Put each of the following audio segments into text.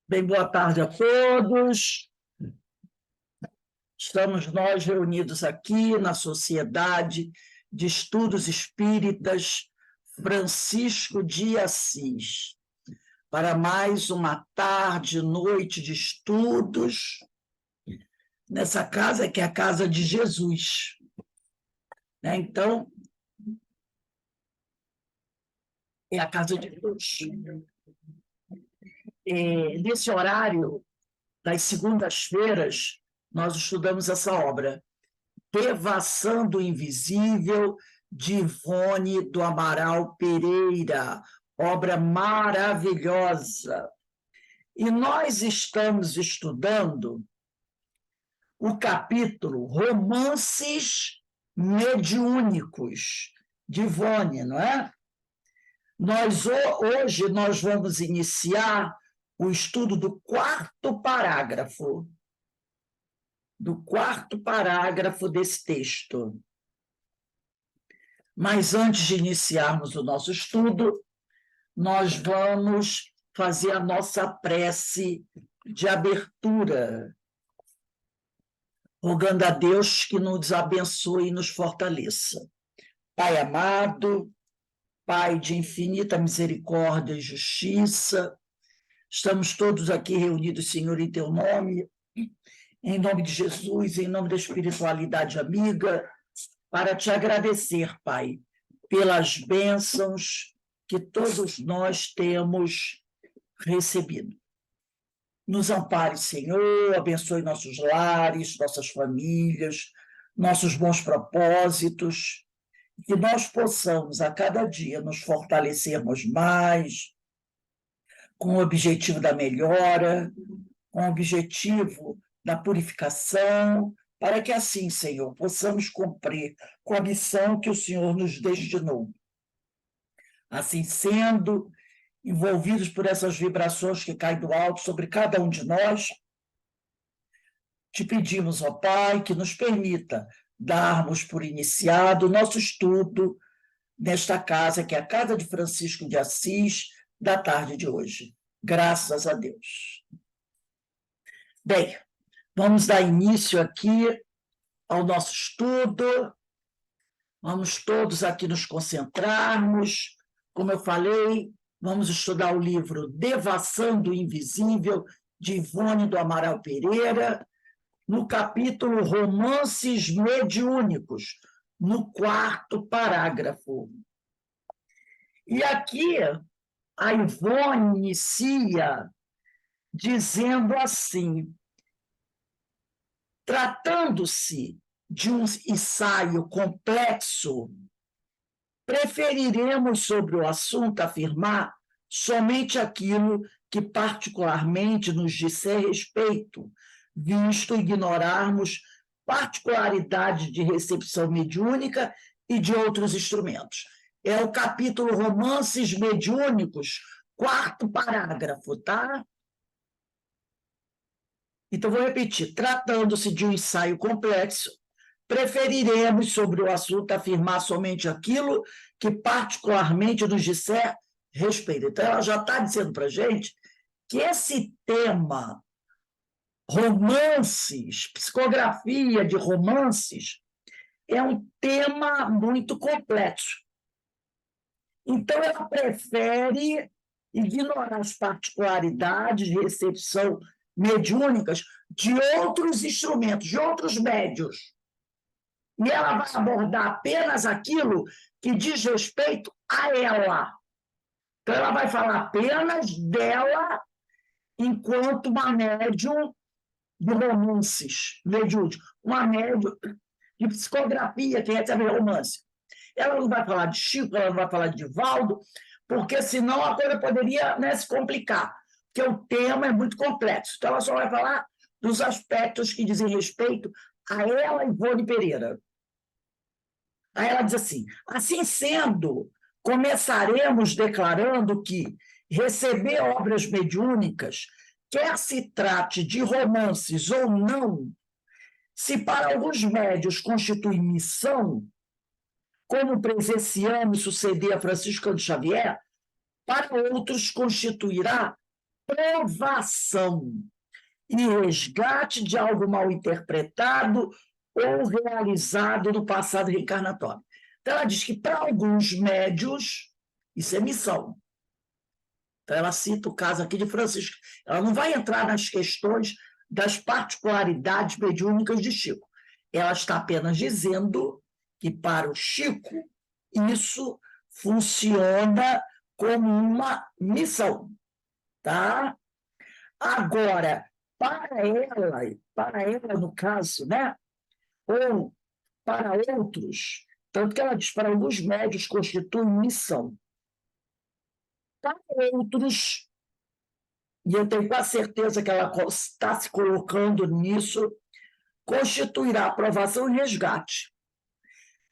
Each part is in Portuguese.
Bem, boa tarde a todos. Estamos nós reunidos aqui na Sociedade de Estudos Espíritas Francisco de Assis, para mais uma tarde, noite de estudos, nessa casa que é a Casa de Jesus. Então, é a Casa de Deus. Nesse horário, das segundas-feiras, nós estudamos essa obra, Devassando o Invisível, de Ivone do Amaral Pereira, obra maravilhosa. E nós estamos estudando o capítulo Romances Mediúnicos, de Ivone, não é? Hoje nós vamos iniciar o estudo do quarto parágrafo desse texto. Mas antes de iniciarmos o nosso estudo, nós vamos fazer a nossa prece de abertura, rogando a Deus que nos abençoe e nos fortaleça. Pai amado, Pai de infinita misericórdia e justiça, estamos todos aqui reunidos, Senhor, em Teu nome, em nome de Jesus, em nome da espiritualidade amiga, para Te agradecer, Pai, pelas bênçãos que todos nós temos recebido. Nos ampare, Senhor, abençoe nossos lares, nossas famílias, nossos bons propósitos, que nós possamos, a cada dia, nos fortalecermos mais, com o objetivo da melhora, com o objetivo da purificação, para que assim, Senhor, possamos cumprir com a missão que o Senhor nos destinou. Assim sendo, envolvidos por essas vibrações que caem do alto sobre cada um de nós, te pedimos, ó Pai, que nos permita darmos por iniciado o nosso estudo nesta casa, que é a Casa de Francisco de Assis, da tarde de hoje. Graças a Deus. Bem, vamos dar início aqui ao nosso estudo. Vamos todos aqui nos concentrarmos. Como eu falei, vamos estudar o livro Devassando o Invisível, de Ivone do Amaral Pereira, no capítulo Romances Mediúnicos, no quarto parágrafo. E aqui a Ivone inicia dizendo assim: tratando-se de um ensaio complexo, preferiremos sobre o assunto afirmar somente aquilo que particularmente nos disser respeito, visto ignorarmos particularidades de recepção mediúnica e de outros instrumentos. É o capítulo Romances Mediúnicos, quarto parágrafo, tá? Então, vou repetir. Tratando-se de um ensaio complexo, preferiremos sobre o assunto afirmar somente aquilo que particularmente nos disser respeito. Então, ela já está dizendo para a gente que esse tema, romances, psicografia de romances, é um tema muito complexo. Então, ela prefere ignorar as particularidades de recepção mediúnicas de outros instrumentos, de outros médios. E ela vai abordar apenas aquilo que diz respeito a ela. Então, ela vai falar apenas dela enquanto uma médium de romances mediúnicos, uma médium de psicografia que recebe romance. Ela não vai falar de Chico, ela não vai falar de Divaldo, porque senão a coisa poderia, né, se complicar, porque o tema é muito complexo. Então, ela só vai falar dos aspectos que dizem respeito a ela, Ivone Pereira. Aí ela diz assim: assim sendo, começaremos declarando que receber obras mediúnicas, quer se trate de romances ou não, se para alguns médios constitui missão, como presenciamos suceder a Franciscano Xavier, para outros constituirá provação e resgate de algo mal interpretado ou realizado no passado reencarnatório. Então, ela diz que, para alguns médios, isso é missão. Então, ela cita o caso aqui de Francisco. Ela não vai entrar nas questões das particularidades mediúnicas de Chico. Ela está apenas dizendo que, para o Chico, isso funciona como uma missão. Tá? Agora, para ela, no caso, né? Ou para outros, tanto que ela diz, para alguns médios constitui missão. Para outros, e eu tenho quase certeza que ela está se colocando nisso, constituirá aprovação e resgate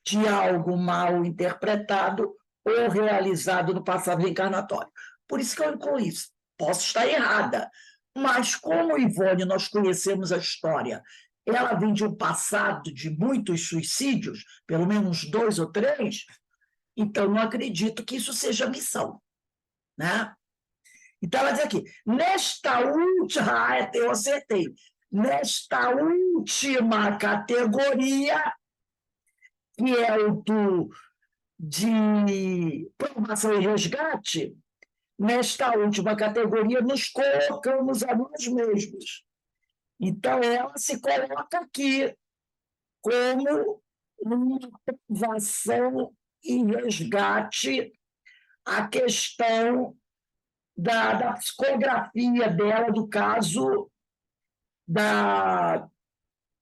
de algo mal interpretado ou realizado no passado reencarnatório. Por isso que eu incluí isso. Posso estar errada, mas como, Ivone, nós conhecemos a história, ela vem de um passado de muitos suicídios, pelo menos 2 ou 3, então não acredito que isso seja missão. Né? Então, ela diz aqui, nesta última, eu acertei, nesta última categoria, que é o de provação e resgate, nesta última categoria nos colocamos a nós mesmos. Então, ela se coloca aqui como uma provação e resgate a questão da psicografia dela, do caso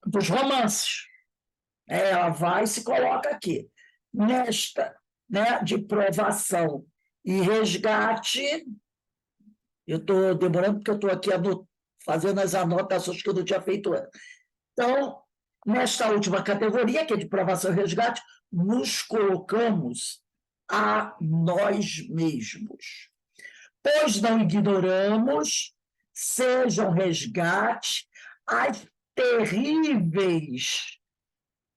dos romances. Ela vai e se coloca aqui. Nesta, né, de provação e resgate, eu estou demorando porque eu estou aqui fazendo as anotações que eu não tinha feito antes. Então, nesta última categoria, que é de provação e resgate, nos colocamos a nós mesmos. Pois não ignoramos, sejam resgate, as terríveis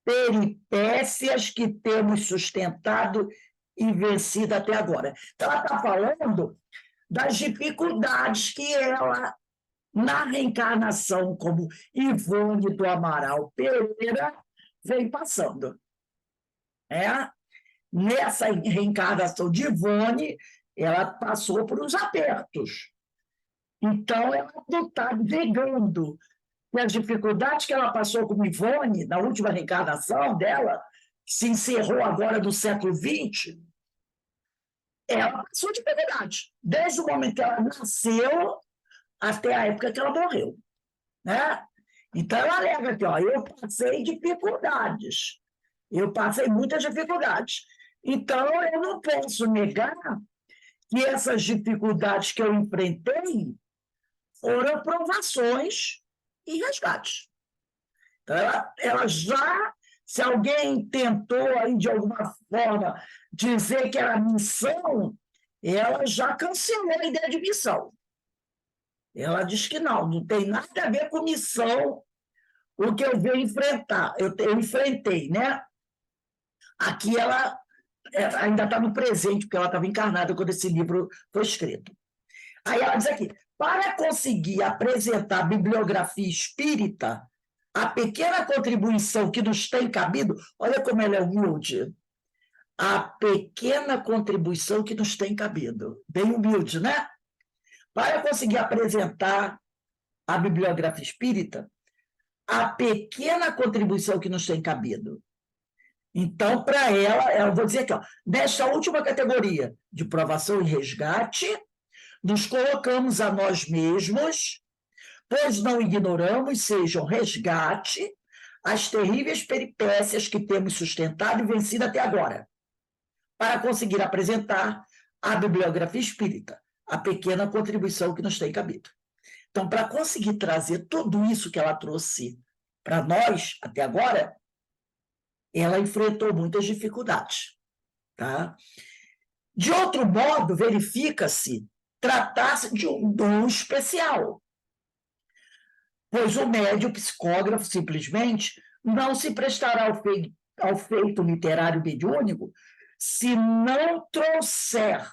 peripécias que temos sustentado e vencido até agora. Então, ela está falando das dificuldades que ela, na reencarnação como Ivone do Amaral Pereira, vem passando. Nessa reencarnação de Ivone, ela passou por uns apertos. Então, ela não está negando que as dificuldades que ela passou com Ivone, na última reencarnação dela, se encerrou agora no século XX, ela passou dificuldade, desde o momento que ela nasceu até a época que ela morreu. Né? Então, ela alega aqui, eu passei dificuldades, eu passei muitas dificuldades. Então, eu não posso negar que essas dificuldades que eu enfrentei foram provações e resgates. Então, ela já, se alguém tentou aí, de alguma forma, dizer que era missão, ela já cancelou a ideia de missão. Ela diz que não tem nada a ver com missão o que eu venho enfrentar. Eu enfrentei, né? Aqui ela ainda está no presente, porque ela estava encarnada quando esse livro foi escrito. Aí ela diz aqui, para conseguir apresentar a bibliografia espírita, a pequena contribuição que nos tem cabido, olha como ela é humilde, a pequena contribuição que nos tem cabido, bem humilde, né? Para conseguir apresentar a bibliografia espírita, a pequena contribuição que nos tem cabido. Então, para ela, eu vou dizer aqui, nesta última categoria de provação e resgate, nos colocamos a nós mesmos, pois não ignoramos, sejam resgate, as terríveis peripécias que temos sustentado e vencido até agora, para conseguir apresentar a bibliografia espírita, a pequena contribuição que nos tem cabido. Então, para conseguir trazer tudo isso que ela trouxe para nós até agora, ela enfrentou muitas dificuldades. Tá? De outro modo, verifica-se tratar-se de um dom especial, pois o médium psicógrafo simplesmente não se prestará ao ao feito literário mediúnico se não trouxer,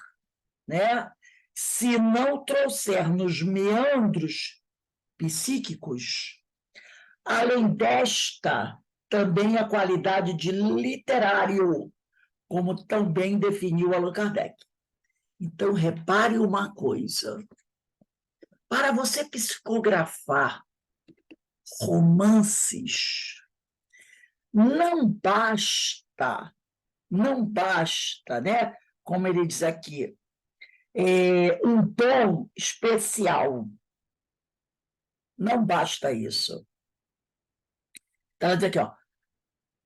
né? Se não trouxer nos meandros psíquicos, além desta, também a qualidade de literário, como também definiu Allan Kardec. Então, repare uma coisa. Para você psicografar romances, não basta, né? Como ele diz aqui, um tom especial. Não basta isso. Então, diz aqui, ó,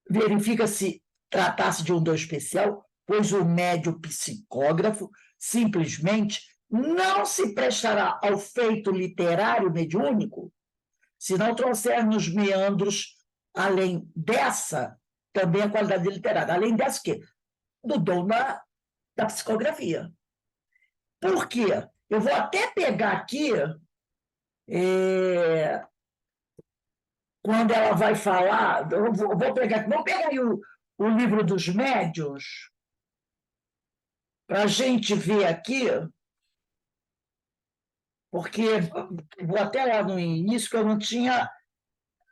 verifica se tratasse de um dom especial, pois o médio psicógrafo simplesmente não se prestará ao feito literário mediúnico se não trouxer nos meandros, além dessa, também a qualidade literária. Além dessa, o quê? Do dom da psicografia. Por quê? Eu vou até pegar aqui, quando ela vai falar, vou pegar, vamos pegar aí o livro dos médiuns, para a gente ver aqui, porque vou até lá no início, que eu não tinha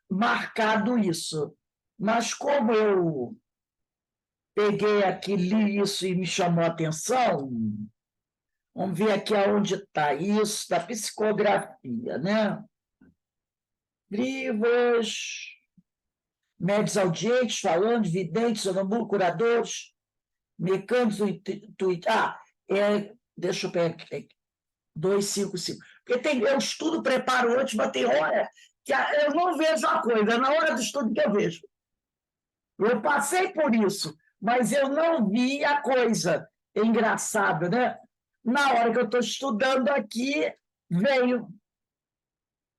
marcado isso. Mas como eu peguei aqui, li isso e me chamou a atenção, vamos ver aqui aonde está isso, da psicografia, né? Livros, médios audientes, falantes, videntes, sonambulos, curadores, mecânicos, deixa eu pegar aqui, 255. Porque eu estudo, preparo antes, mas tem hora que eu não vejo a coisa, é na hora do estudo que eu vejo. Eu passei por isso, mas eu não vi a coisa. É engraçado, né? Na hora que eu estou estudando aqui, veio.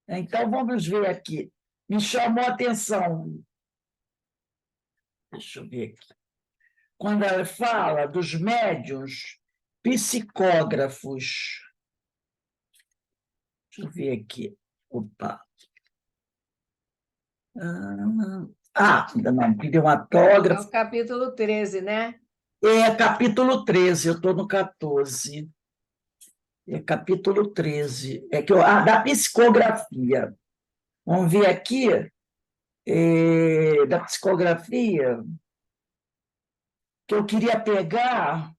Então, vamos ver aqui. Me chamou a atenção. Deixa eu ver aqui. Quando ela fala dos médiuns psicógrafos. Deixa eu ver aqui. Opa. Ainda não, pediu um autógrafo. É o capítulo 13, né? É capítulo 13, eu estou no 14. É capítulo 13. Da psicografia. Vamos ver aqui, da psicografia, que eu queria pegar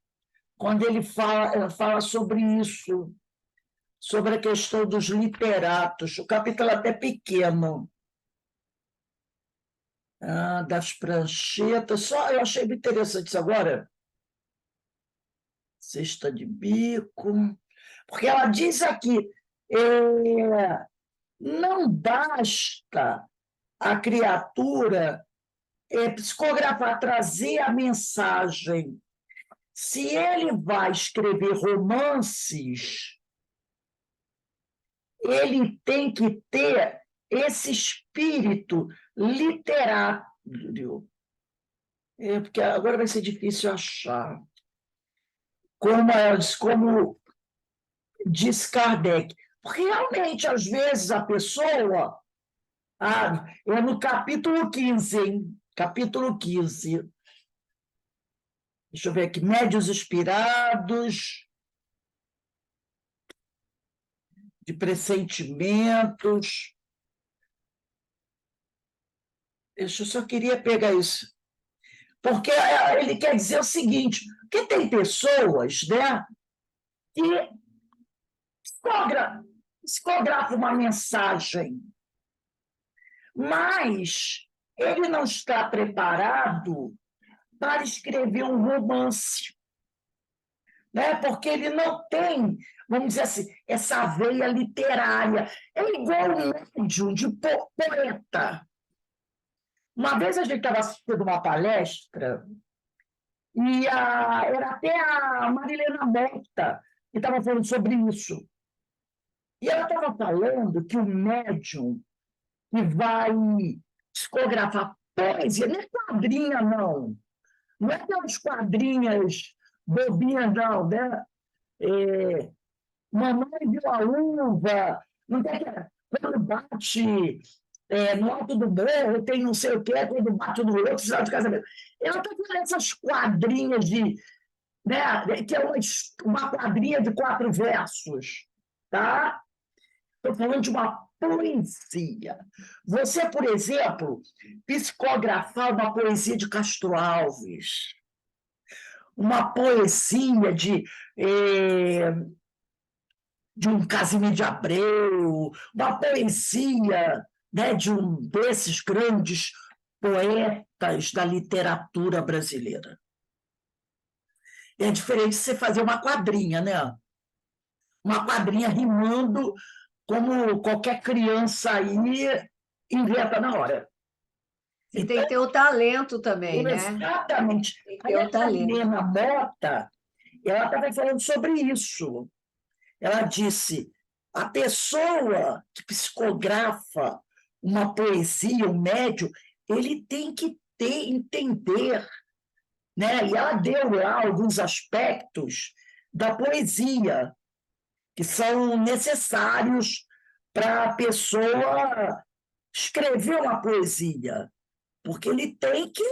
quando ele fala sobre isso, sobre a questão dos literatos. O capítulo é até pequeno. Das pranchetas. Só eu achei muito interessante isso agora. Cesta de bico. Porque ela diz aqui, não basta a criatura psicografar, trazer a mensagem. Se ele vai escrever romances, ele tem que ter esse espírito literário. Porque agora vai ser difícil achar. Como diz Kardec. Porque realmente, às vezes, a pessoa. É no capítulo 15, hein? Capítulo 15. Deixa eu ver aqui. Médios inspirados, de pressentimentos. Eu só queria pegar isso. Porque ele quer dizer o seguinte, que tem pessoas, né, que psicografam uma mensagem, mas ele não está preparado para escrever um romance, né? Porque ele não tem, vamos dizer assim, essa veia literária. É igual um médium de poeta. Uma vez a gente estava assistindo uma palestra e era até a Marilena Mota que estava falando sobre isso. E ela estava falando que o médium que vai psicografar poesia, não é quadrinha, não. Não é aquelas quadrinhas bobinhas, não, né? Mamãe viu a uva, não tem quando bate no alto do morro, tem não sei o quê, quando bate no outro, final de casamento. Ela está com essas quadrinhas de, né, que é uma quadrinha de 4 versos, tá? Estou falando de uma poesia. Você, por exemplo, psicografar uma poesia de Castro Alves, uma poesia de um Casimiro de Abreu, uma poesia, né, de um desses grandes poetas da literatura brasileira. É diferente de você fazer uma quadrinha, né? Uma quadrinha rimando como qualquer criança aí inventa na hora. Você tem que ter o talento também, né? Exatamente. Tem que Aí ter o a talento. Helena Mota, ela estava falando sobre isso. Ela disse: a pessoa que psicografa uma poesia, um médium, ele tem que entender, né? E ela deu lá alguns aspectos da poesia que são necessários para a pessoa escrever uma poesia, porque ele tem que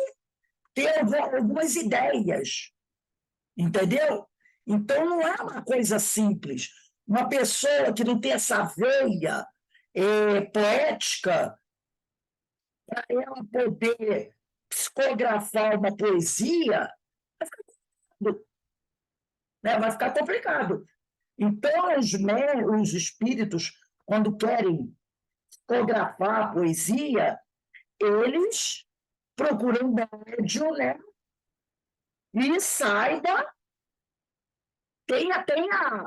ter algumas ideias, entendeu? Então, não é uma coisa simples. Uma pessoa que não tem essa veia poética, para ela poder psicografar uma poesia, né, vai ficar complicado. Então, os espíritos, quando querem psicografar a poesia, eles procuram médium, né? E sai da. Tenha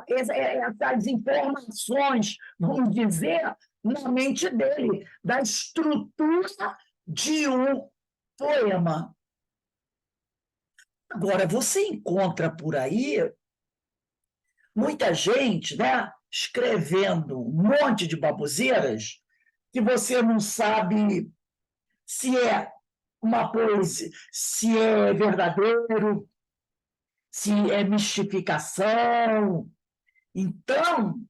essas informações, vamos dizer, na mente dele, da estrutura de um poema. Agora, você encontra por aí muita gente, né, escrevendo um monte de baboseiras que você não sabe se é uma poesia, se é verdadeiro, se é mistificação. Então,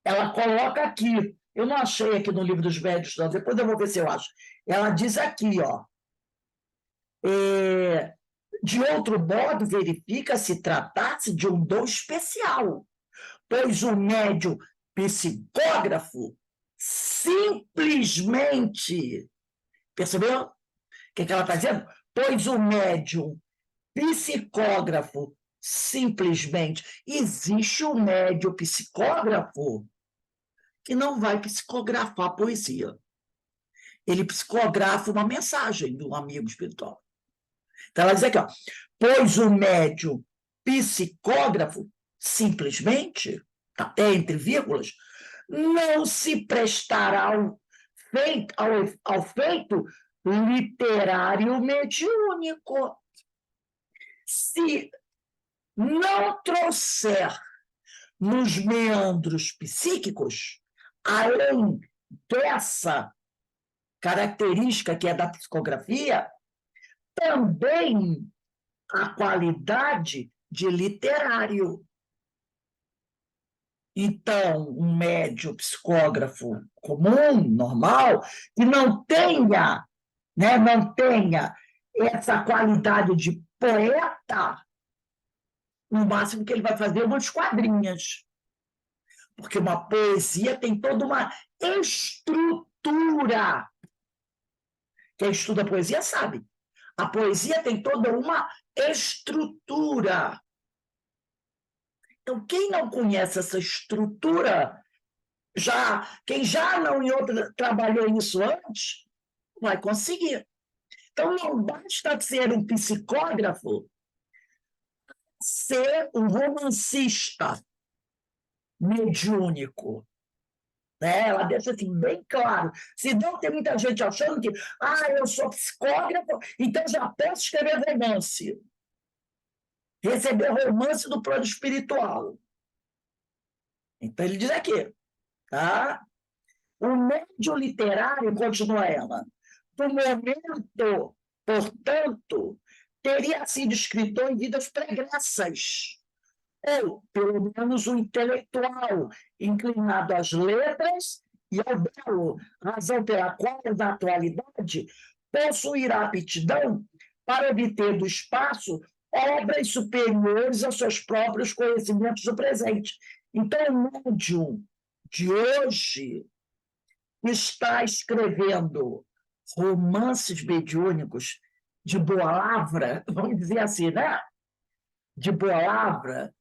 ela coloca aqui, eu não achei aqui no livro dos médiuns, não, depois eu vou ver se eu acho. Ela diz aqui, ó, de outro modo, verifica-se tratar-se de um dom especial, pois o médium psicógrafo simplesmente, percebeu o que ela está dizendo? Pois o médium psicógrafo simplesmente, existe um médium psicógrafo que não vai psicografar poesia. Ele psicografa uma mensagem de um amigo espiritual. Então, ela diz aqui, ó, pois o médium psicógrafo, simplesmente, até entre vírgulas, não se prestará ao feito literário mediúnico. Se não trouxer nos meandros psíquicos, além dessa característica que é da psicografia, também a qualidade de literário. Então, um médium psicógrafo comum, normal, que não tenha, né, não tenha essa qualidade de poeta, no máximo que ele vai fazer é umas quadrinhas. Porque uma poesia tem toda uma estrutura. Quem estuda poesia sabe. A poesia tem toda uma estrutura. Então, quem não conhece essa estrutura, quem já não trabalhou isso antes, vai conseguir. Então, não basta ser um psicógrafo, ser um romancista mediúnico. Né? Ela deixa assim, bem claro. Senão tem muita gente achando que eu sou psicógrafo, então já posso escrever romance. Receber romance do plano espiritual. Então ele diz aqui, tá? O médium literário, continua ela, no momento, portanto, teria sido escritor em vidas pregressas, ou, pelo menos, um intelectual inclinado às letras e ao belo, razão pela qual, na atualidade, possuirá aptidão para obter do espaço obras superiores aos seus próprios conhecimentos do presente. Então, o médium de hoje está escrevendo romances mediúnicos de boa lavra, vamos dizer assim, né? De boa lavra,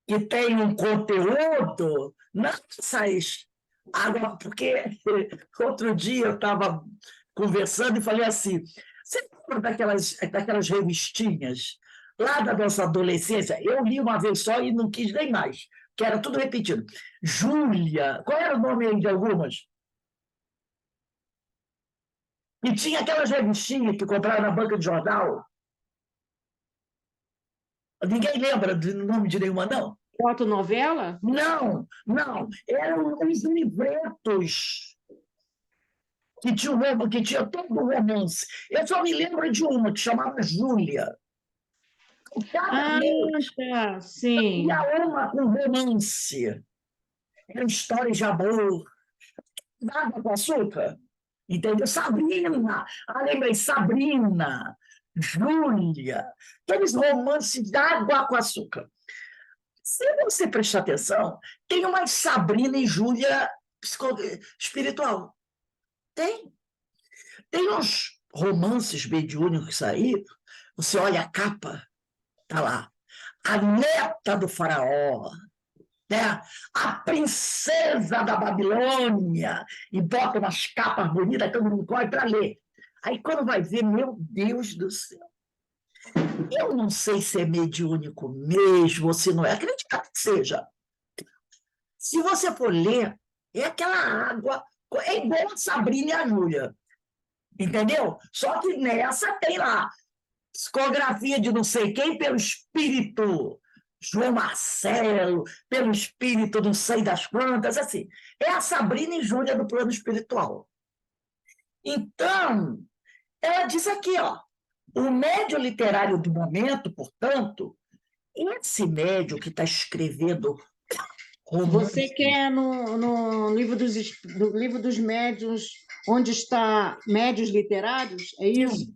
que tem um conteúdo, não essas água, porque outro dia eu estava conversando e falei assim, você lembra daquelas revistinhas lá da nossa adolescência? Eu li uma vez só e não quis nem mais, que era tudo repetido. Júlia, qual era o nome aí de algumas? E tinha aquelas revistinhas que comprava na banca de jornal. Ninguém lembra do nome de nenhuma, não? Fotonovela? Não, não. Eram os livretos que tinha todo o romance. Eu só me lembro de uma que chamava Júlia. Cada mês Tá, sim. tinha uma com romance. Eram histórias de amor. Nada com açúcar. Entendeu? Sabrina. Ah, lembrei, Sabrina. Júlia. Aqueles romances de água com açúcar. Se você prestar atenção, tem uma Sabrina e Júlia espiritual. Tem. Tem uns romances mediúnicos aí, você olha a capa, tá lá. A neta do faraó, né? A princesa da Babilônia, e bota umas capas bonitas, todo mundo corre para ler. Aí quando vai ver, meu Deus do céu, eu não sei se é mediúnico mesmo, ou se não é, acredito que seja. Se você for ler, é aquela água, é igual a Sabrina e a Júlia, entendeu? Só que nessa tem lá psicografia de não sei quem pelo espírito João Marcelo, pelo espírito não sei das quantas, assim. É a Sabrina e Júlia do plano espiritual. Então, ela diz aqui, ó, o médio literário do momento, portanto, esse médio que está escrevendo romance... Você quer no livro dos médiuns, onde está médios literários? É isso? Sim.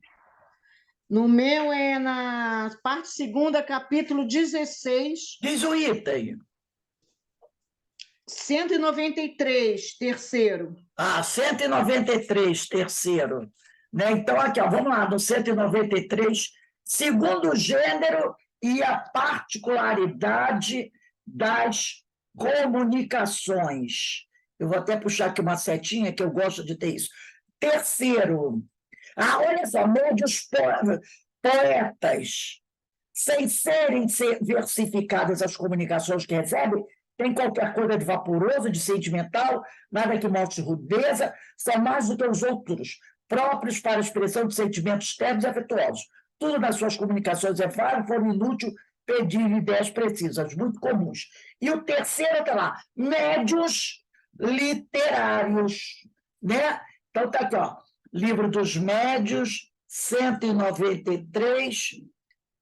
No meu é na parte 2ª, capítulo 16. Diz o item. 193, terceiro. 193, terceiro. Né? Então, aqui, ó, vamos lá, no 193, segundo o gênero e a particularidade das comunicações. Eu vou até puxar aqui uma setinha, que eu gosto de ter isso. Terceiro, olha só, médios poetas, sem serem versificadas as comunicações que recebem, tem qualquer coisa de vaporoso, de sentimental, nada que mostre rudeza, são mais do que os outros, próprios para a expressão de sentimentos ternos e afetuosos. Tudo nas suas comunicações é vário, for inútil pedir ideias precisas, muito comuns. E o terceiro está lá, médios literários. Né? Então está aqui, ó, Livro dos Médios, 193,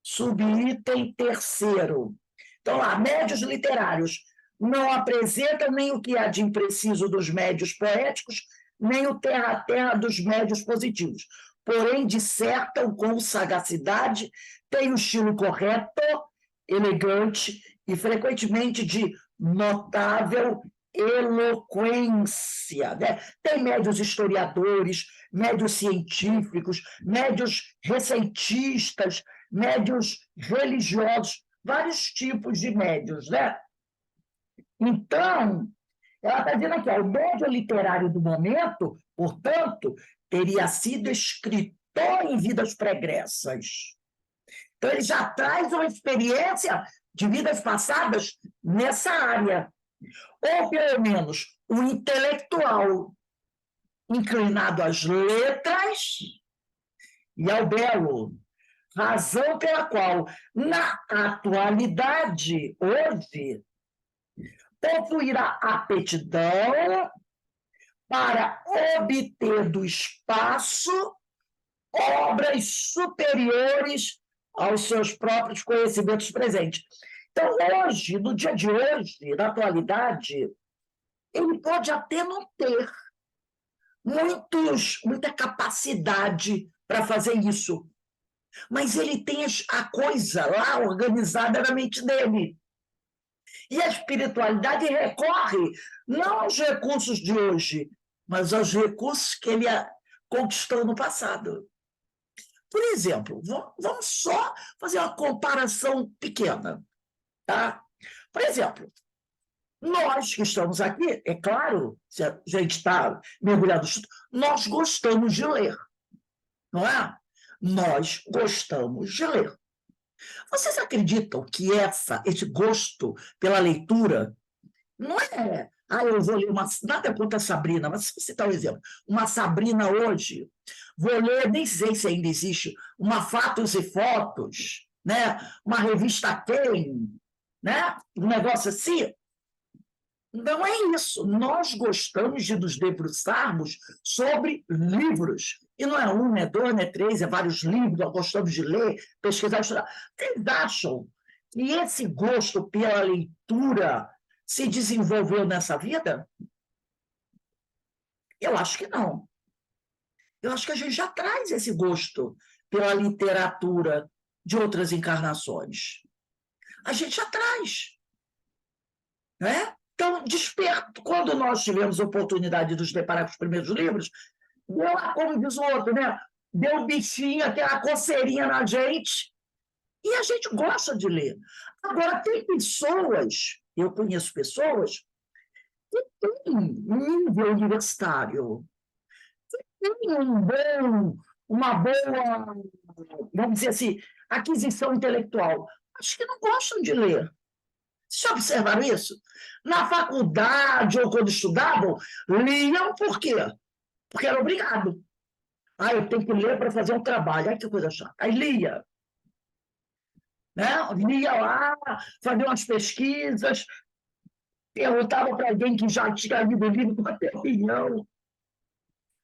subitem terceiro. Então, lá, médios literários não apresentam nem o que há de impreciso dos médios poéticos, nem o terra-terra dos médios positivos. Porém, dissertam com sagacidade, têm um estilo correto, elegante e, frequentemente, de notável eloquência. Né? Tem médios historiadores, médios científicos, médios recentistas, médios religiosos, vários tipos de médios, né? Então, ela está dizendo aqui, ó, o médio literário do momento, portanto, teria sido escritor em vidas pregressas. Então, ele já traz uma experiência de vidas passadas nessa área. Ou, pelo menos, um intelectual inclinado às letras e ao belo. Razão pela qual, na atualidade, hoje, possuirá aptidão para obter do espaço obras superiores aos seus próprios conhecimentos presentes. Então, hoje, no dia de hoje, na atualidade, Ele pode até não ter muita capacidade para fazer isso, mas ele tem a coisa lá organizada na mente dele. E a espiritualidade recorre não aos recursos de hoje, mas aos recursos que ele conquistou no passado. Por exemplo, vamos só fazer uma comparação pequena. Tá? Por exemplo, nós que estamos aqui, é claro, se a gente está mergulhado no estudo, nós gostamos de ler, não é? Nós gostamos de ler. Vocês acreditam que esse gosto pela leitura não é... eu vou ler nada contra a Sabrina, mas se você citar um exemplo, uma Sabrina hoje, vou ler, nem sei se ainda existe, uma Fatos e Fotos, né? Uma revista Quem, né? Um negócio assim. Não é isso. Nós gostamos de nos debruçarmos sobre livros. E não é um, não é dois, não é três, é vários livros, nós gostamos de ler, pesquisar, estudar. Vocês acham que esse gosto pela leitura se desenvolveu nessa vida? Eu acho que não. Eu acho que a gente já traz esse gosto pela literatura de outras encarnações. A gente já traz. Né? Então, desperto. Quando nós tivemos a oportunidade de nos deparar com os primeiros livros, deu, como diz o outro, né? Deu um bichinho, aquela coceirinha na gente, e a gente gosta de ler. Agora, tem pessoas, eu conheço pessoas, que têm nível universitário, que têm uma boa, vamos dizer assim, aquisição intelectual, mas que não gostam de ler. Vocês já observaram isso? Na faculdade, ou quando estudavam, liam por quê? Porque era obrigado. Eu tenho que ler para fazer um trabalho. Ai, que coisa chata. Aí lia. Né? Lia lá, fazia umas pesquisas, perguntava para alguém que já tinha lido o livro para ter opinião,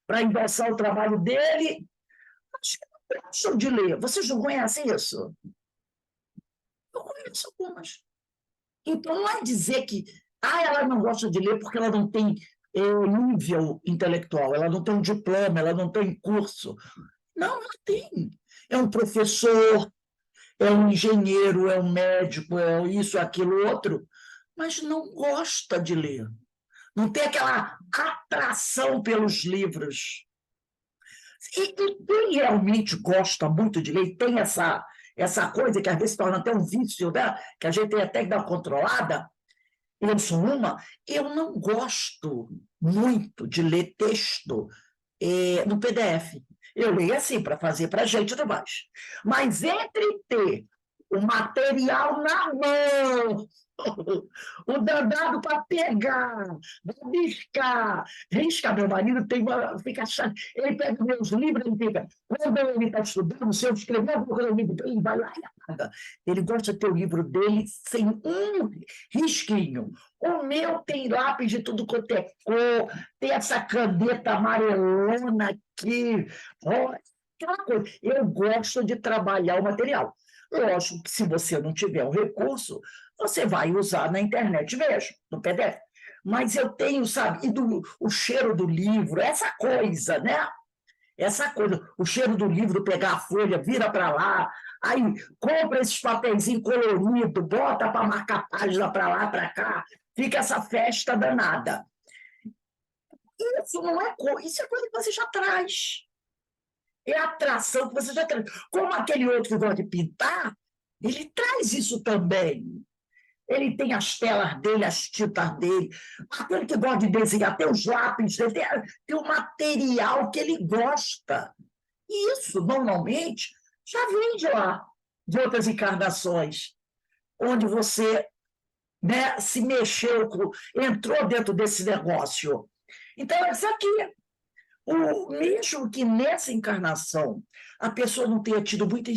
para endossar o trabalho dele. Mas não gostam de ler. Vocês não conhecem isso? Eu conheço algumas. Então, não é dizer que ela não gosta de ler porque ela não tem nível intelectual, ela não tem um diploma, ela não tem curso. Não, ela tem. É um professor, é um engenheiro, é um médico, é isso, aquilo, outro, mas não gosta de ler. Não tem aquela atração pelos livros. E quem realmente gosta muito de ler, e tem essa coisa que às vezes se torna até um vício, né? Que a gente tem até que dar uma controlada, eu sou eu não gosto muito de ler texto no PDF. Eu leio assim, para fazer para a gente e tudo mais. Mas entre ter o material na mão, o danado para pegar, riscar. Riscar, meu marido fica chato. Ele pega meus livros, ele fica. Quando ele está estudando, se eu escrever alguma coisa no livro dele, ele vai lá e apaga. Ele gosta de ter o livro dele sem um risquinho. O meu tem lápis de tudo quanto é cor, tem essa caneta amarelona aqui. Aquela coisa. Eu gosto de trabalhar o material. Lógico que se você não tiver o recurso, você vai usar na internet mesmo, no PDF. Mas eu tenho, sabe, o cheiro do livro, essa coisa, né? Essa coisa, o cheiro do livro, pegar a folha, vira para lá, aí compra esses papeizinhos coloridos, bota para marcar página para lá, para cá, fica essa festa danada. Isso não é coisa, isso é coisa que você já traz. É a atração que você já traz. Como aquele outro que gosta de pintar, ele traz isso também. Ele tem as telas dele, as tintas dele. Aquele que gosta de desenhar, tem os lápis dele, tem o material que ele gosta. E isso, normalmente, já vem de lá, de outras encarnações, onde você, né, se mexeu, entrou dentro desse negócio. Então, é isso aqui. Mesmo que nessa encarnação a pessoa não tenha tido muita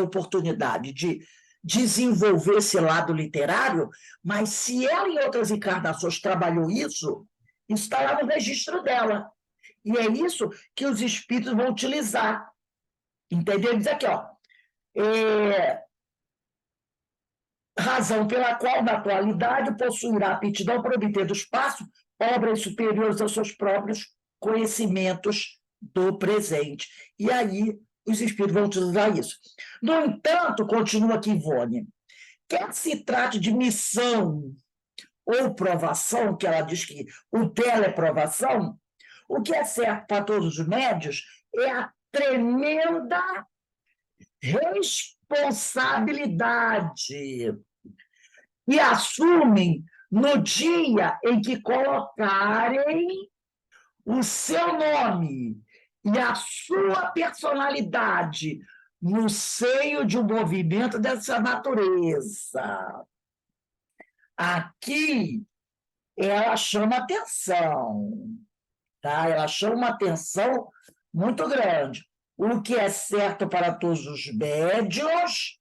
oportunidade de desenvolver esse lado literário, mas se ela em outras encarnações trabalhou isso está lá no registro dela. E é isso que os espíritos vão utilizar. Entendeu? Diz aqui, ó. Razão pela qual, na atualidade, possuirá aptidão para obter do espaço obras superiores aos seus próprios conhecimentos do presente. E aí os espíritos vão utilizar isso. No entanto, continua aqui Ivone, quer se trate de missão ou provação, que ela diz que o dela é provação, o que é certo para todos os médios é a tremenda responsabilidade que assumem no dia em que colocarem o seu nome e a sua personalidade no seio de um movimento dessa natureza. Aqui ela chama atenção, tá? Ela chama uma atenção muito grande. O que é certo para todos os médios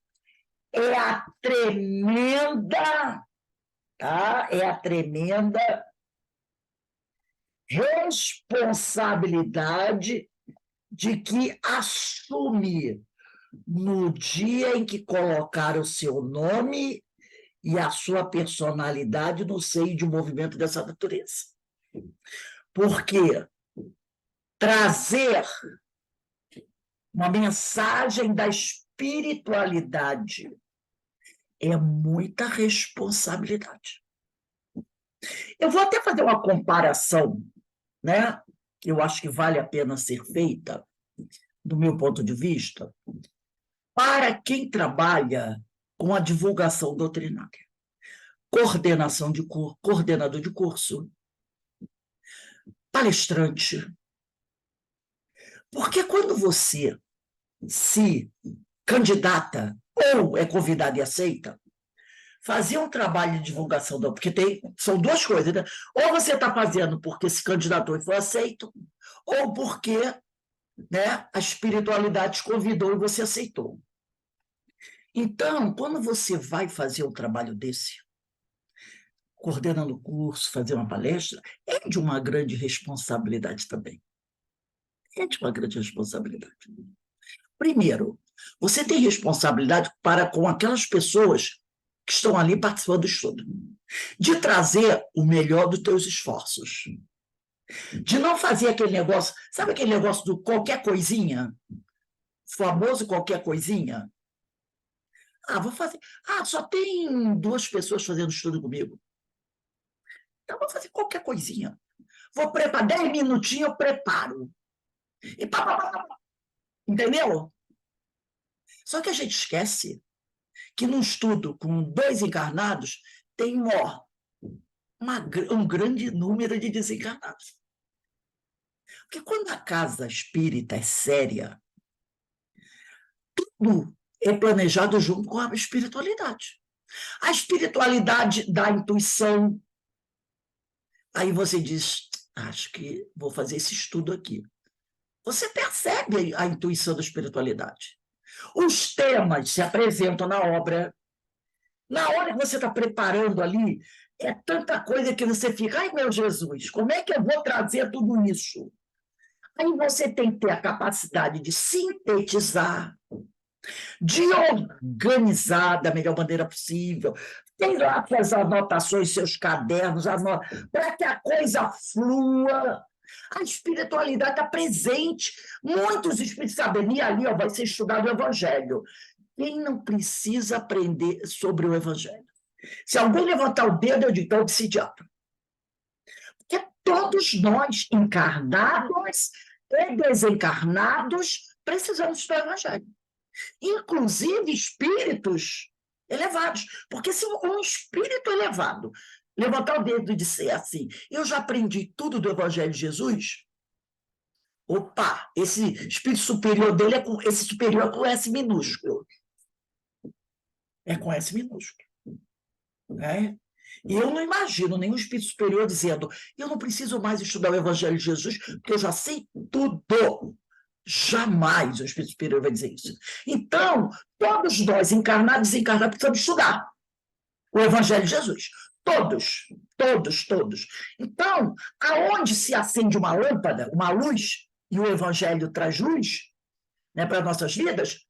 é a tremenda, tá? É a tremenda responsabilidade de que assume no dia em que colocar o seu nome e a sua personalidade no seio de um movimento dessa natureza. Porque trazer uma mensagem da espiritualidade é muita responsabilidade. Eu vou até fazer uma comparação, né, que eu acho que vale a pena ser feita, do meu ponto de vista, para quem trabalha com a divulgação doutrinária, coordenador de curso, palestrante. Porque quando você se candidata ou é convidado e aceita, fazer um trabalho de divulgação, porque são duas coisas, né? Ou você está fazendo porque se candidatou e foi aceito, ou porque, né, a espiritualidade te convidou e você aceitou. Então, quando você vai fazer um trabalho desse, coordenando o curso, fazer uma palestra, é de uma grande responsabilidade também. É de uma grande responsabilidade. Primeiro, você tem responsabilidade para com aquelas pessoas que estão ali participando do estudo, de trazer o melhor dos teus esforços, de não fazer aquele negócio, sabe aquele negócio do qualquer coisinha? Famoso qualquer coisinha? Vou fazer. Só tem 2 pessoas fazendo estudo comigo. Então, vou fazer qualquer coisinha. Vou preparar 10 minutinhos, eu preparo. E entendeu? Só que a gente esquece que num estudo com 2 encarnados tem um grande número de desencarnados. Porque quando a casa espírita é séria, tudo é planejado junto com a espiritualidade. A espiritualidade da intuição. Aí você diz, acho que vou fazer esse estudo aqui. Você percebe a intuição da espiritualidade. Os temas se apresentam na obra. Na hora que você está preparando ali, é tanta coisa que você fica, ai meu Jesus, como é que eu vou trazer tudo isso? Aí você tem que ter a capacidade de sintetizar, de organizar da melhor maneira possível, tem lá suas anotações, seus cadernos, para que a coisa flua. A espiritualidade está presente. Muitos espíritos sabem, e ali vai ser estudado o Evangelho. Quem não precisa aprender sobre o Evangelho? Se alguém levantar o dedo, eu digo, então, obsidiado. Porque todos nós, encarnados e desencarnados, precisamos estudar o Evangelho. Inclusive espíritos elevados. Porque se um espírito elevado levantar o dedo e dizer assim, eu já aprendi tudo do Evangelho de Jesus, opa, esse espírito superior dele esse superior é com S minúsculo. É com S minúsculo. Né? E eu não imagino nenhum espírito superior dizendo, eu não preciso mais estudar o Evangelho de Jesus, porque eu já sei tudo. Jamais o espírito superior vai dizer isso. Então, todos nós, encarnados e desencarnados, precisamos estudar o Evangelho de Jesus. Todos, todos, todos. Então, aonde se acende uma lâmpada, uma luz, e o Evangelho traz luz, né, para nossas vidas,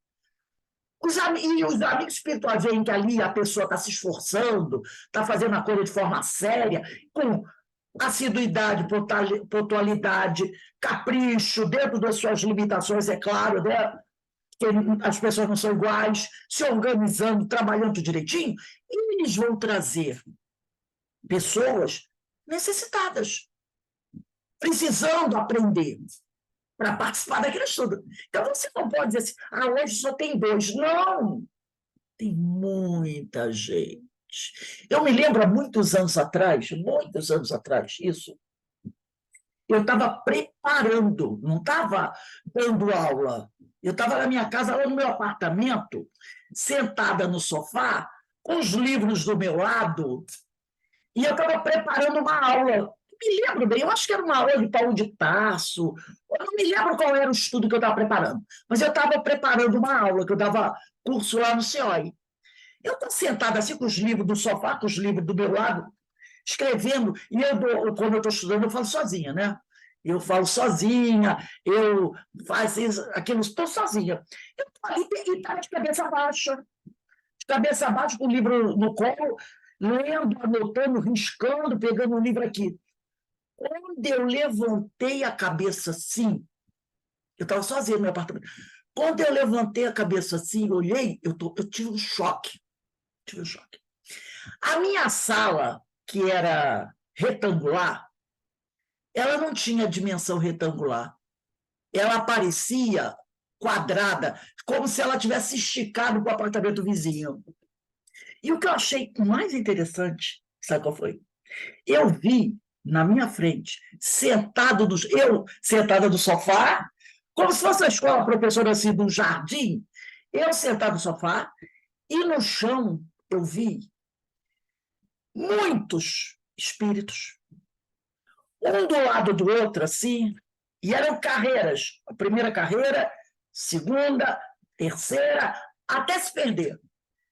os amigos espirituais veem que ali a pessoa está se esforçando, está fazendo a coisa de forma séria, com assiduidade, pontualidade, capricho, dentro das suas limitações, é claro, né? Que as pessoas não são iguais, se organizando, trabalhando direitinho, eles vão trazer pessoas necessitadas, precisando aprender para participar daquele estudo. Então, você não pode dizer assim, hoje só tem 2. Não! Tem muita gente. Eu me lembro há muitos anos atrás, isso, eu estava preparando, não estava dando aula. Eu estava na minha casa, lá no meu apartamento, sentada no sofá, com os livros do meu lado, e eu estava preparando uma aula. Me lembro bem, eu acho que era uma aula de Paulo de Tarso, eu não me lembro qual era o estudo que eu estava preparando, mas eu estava preparando uma aula, que eu dava curso lá no CIOI. Eu estou sentada assim com os livros do sofá, com os livros do meu lado, escrevendo, e quando eu estou estudando, eu falo sozinha, né? Eu falo sozinha, eu faço isso, aquilo, estou sozinha. Eu estou ali e estava de cabeça baixa, com o livro no colo, lendo, anotando, riscando, pegando o livro aqui. Quando eu levantei a cabeça assim, eu estava sozinha no meu apartamento. Quando eu levantei a cabeça assim, olhei, eu tive um choque. A minha sala, que era retangular, ela não tinha dimensão retangular. Ela parecia quadrada, como se ela tivesse esticado para o apartamento vizinho. E o que eu achei mais interessante, sabe qual foi? Eu vi na minha frente, eu sentada no sofá, como se fosse a escola, professora assim, do jardim, eu sentada no sofá, e no chão eu vi muitos espíritos, um do lado do outro, assim, e eram carreiras. A primeira carreira, segunda, terceira, até se perder,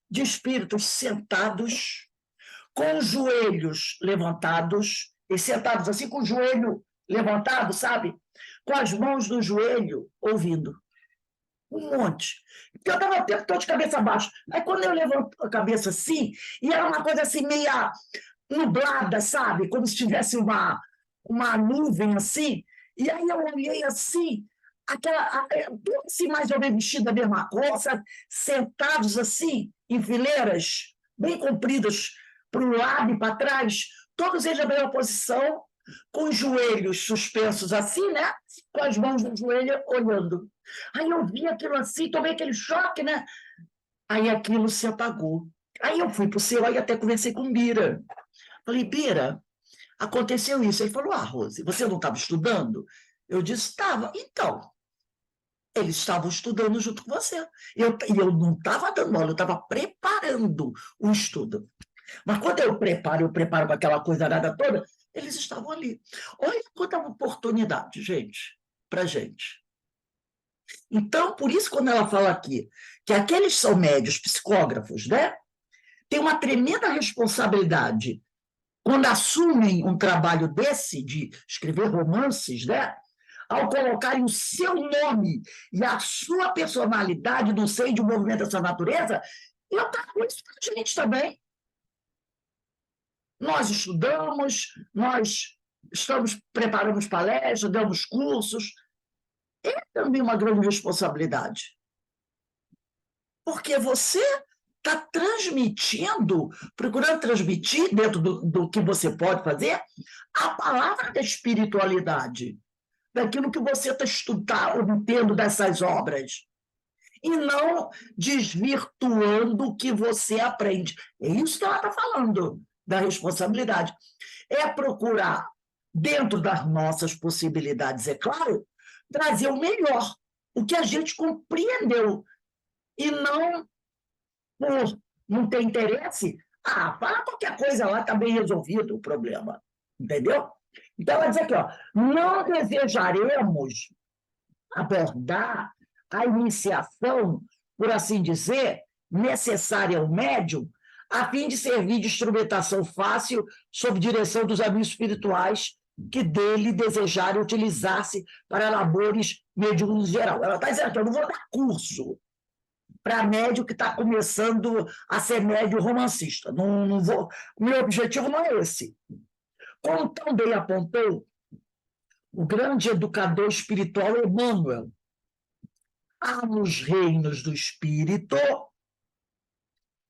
de espíritos sentados, com os joelhos levantados, e sentados assim, com o joelho levantado, sabe? Com as mãos no joelho, ouvindo. Um monte. Porque eu estava o tempo todo de cabeça baixa. Aí, quando eu levanto a cabeça assim, e era uma coisa assim, meia nublada, sabe? Como se tivesse uma nuvem assim. E aí eu olhei assim, assim, mais ou menos vestido da mesma cor, sabe? Sentados assim, em fileiras, bem compridas, para um lado e para trás, todos eles na mesma posição, com os joelhos suspensos assim, né? Com as mãos no joelho, olhando. Aí eu vi aquilo assim, tomei aquele choque, né? Aí aquilo se apagou. Aí eu fui para o CEO e até conversei com o Bira. Falei, Bira, aconteceu isso. Ele falou, Rose, você não estava estudando? Eu disse, estava. Então, eles estavam estudando junto com você. E eu não estava dando aula, eu estava preparando o estudo. Mas quando eu preparo com aquela coisa nada toda, eles estavam ali. Olha quanta oportunidade, gente, para gente. Então, por isso, quando ela fala aqui que aqueles são médios psicógrafos, né? Tem uma tremenda responsabilidade quando assumem um trabalho desse, de escrever romances, né? Ao colocarem o seu nome e a sua personalidade no seio de um movimento dessa natureza, eu trago isso para a gente também. Nós estudamos, nós preparamos palestras, damos cursos. É também uma grande responsabilidade. Porque você está transmitindo, procurando transmitir, dentro do que você pode fazer, a palavra da espiritualidade, daquilo que você está obtendo dessas obras, e não desvirtuando o que você aprende. É isso que ela está falando, da responsabilidade. É procurar, dentro das nossas possibilidades, é claro, trazer o melhor, o que a gente compreendeu, e não por não ter interesse, fala qualquer coisa lá, está bem resolvido o problema. Entendeu? Então, ela diz aqui, não desejaremos abordar a iniciação, por assim dizer, necessária ao médium, a fim de servir de instrumentação fácil sob direção dos amigos espirituais que dele desejarem utilizar-se para labores mediúnicos em geral. Ela está dizendo que eu não vou dar curso para médio que está começando a ser médio romancista. Não vou, meu objetivo não é esse. Como também apontou o grande educador espiritual Emmanuel, há nos reinos do espírito,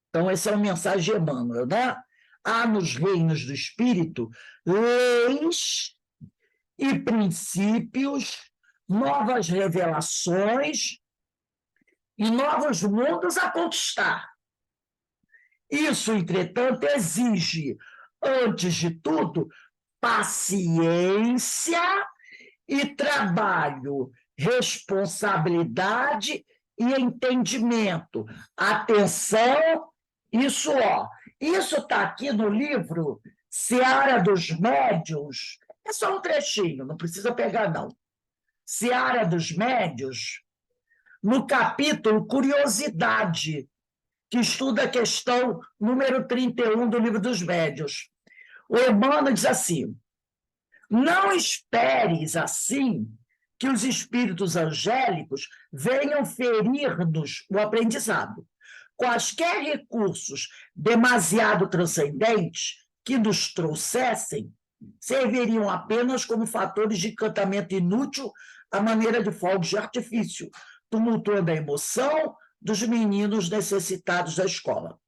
então essa é uma mensagem de Emmanuel, né? Há nos reinos do espírito leis e princípios, novas revelações e novos mundos a conquistar. Isso, entretanto, exige, antes de tudo, paciência e trabalho, responsabilidade e entendimento, atenção e suor. Isso está aqui no livro Seara dos Médiuns, é só um trechinho, não precisa pegar, não. Seara dos Médiuns, no capítulo Curiosidade, que estuda a questão número 31 do Livro dos Médiuns. O Emmanuel diz assim: não esperes assim que os espíritos angélicos venham ferir-nos o aprendizado. Quaisquer recursos demasiado transcendentes que nos trouxessem serviriam apenas como fatores de encantamento inútil à maneira de fogos de artifício, tumultuando a emoção dos meninos necessitados da escola.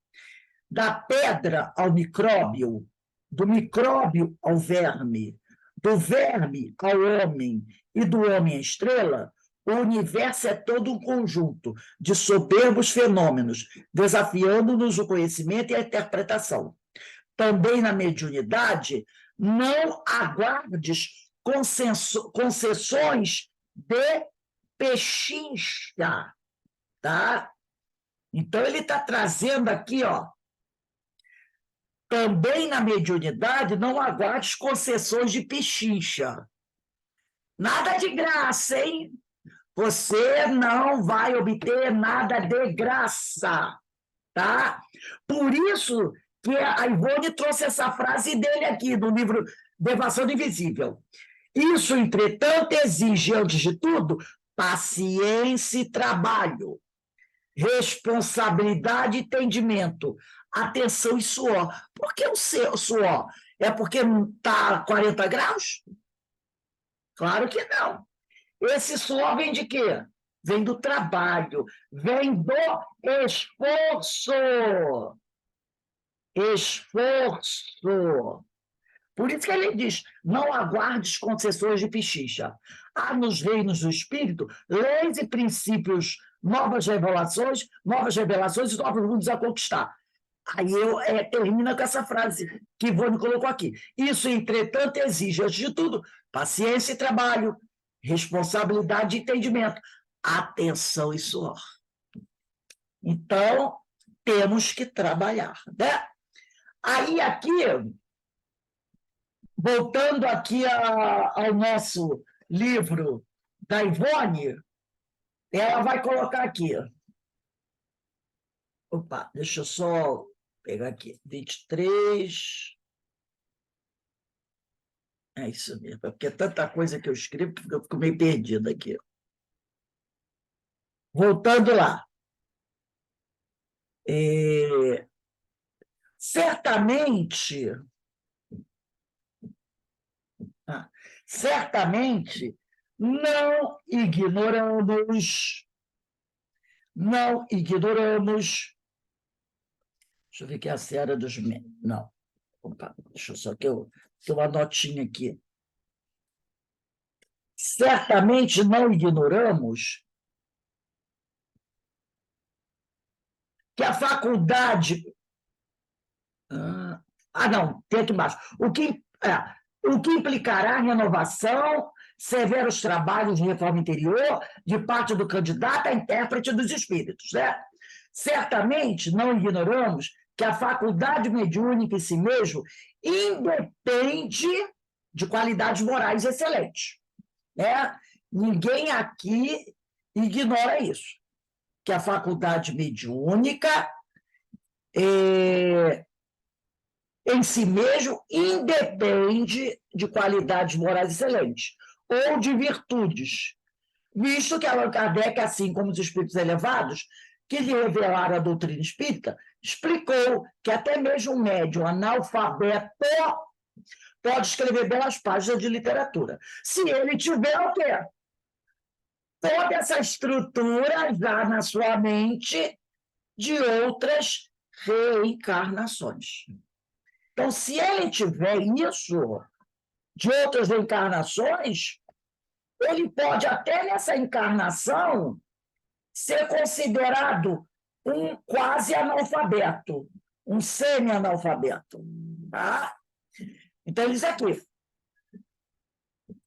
Da pedra ao micróbio, do micróbio ao verme, do verme ao homem e do homem à estrela, o universo é todo um conjunto de soberbos fenômenos, desafiando-nos o conhecimento e a interpretação. Também na mediunidade, não aguardes concessões de pechincha, tá? Então, ele está trazendo aqui, ó, também na mediunidade, não aguardes concessões de pechincha. Nada de graça, hein? Você não vai obter nada de graça, tá? Por isso que a Ivone trouxe essa frase dele aqui, no livro Devação do Invisível. Isso, entretanto, exige, antes de tudo, paciência e trabalho, responsabilidade e entendimento, atenção e suor. Por que o suor? É porque está 40 graus? Claro que não. Esse suor vem de quê? Vem do trabalho, vem do esforço. Esforço. Por isso que ele diz, não aguardes concessões de pechincha. Há nos reinos do espírito leis e princípios, novas revelações e novos mundos a conquistar. Aí termina com essa frase que Ivone colocou aqui. Isso, entretanto, exige, antes de tudo, paciência e trabalho, responsabilidade e entendimento, atenção e suor. Então, temos que trabalhar, né? Aí, aqui, voltando aqui ao nosso livro da Ivone, ela vai colocar aqui. Opa, deixa eu só pegar aqui. 23. É isso mesmo, porque é tanta coisa que eu escrevo que eu fico meio perdida aqui. Voltando lá. Certamente não ignoramos, deixa eu ver que é a Seara dos Médiuns, não, opa, deixa eu só que eu tenho uma notinha aqui. Certamente não ignoramos que a faculdade... não, tem aqui embaixo. O que implicará renovação, severos trabalhos de reforma interior de parte do candidato a intérprete dos espíritos, né? Certamente não ignoramos que a faculdade mediúnica em si mesmo independe de qualidades morais excelentes, né? Ninguém aqui ignora isso, que a faculdade mediúnica em si mesmo independe de qualidades morais excelentes ou de virtudes, visto que Allan Kardec, assim como os espíritos elevados, que lhe revelaram a doutrina espírita, explicou que até mesmo um médium analfabeto pode escrever belas páginas de literatura. Se ele tiver o quê? Toda essa estrutura já na sua mente de outras reencarnações. Então, se ele tiver isso de outras reencarnações, ele pode, até nessa encarnação, ser considerado um quase analfabeto, um semi-analfabeto. Tá? Então, ele diz aqui.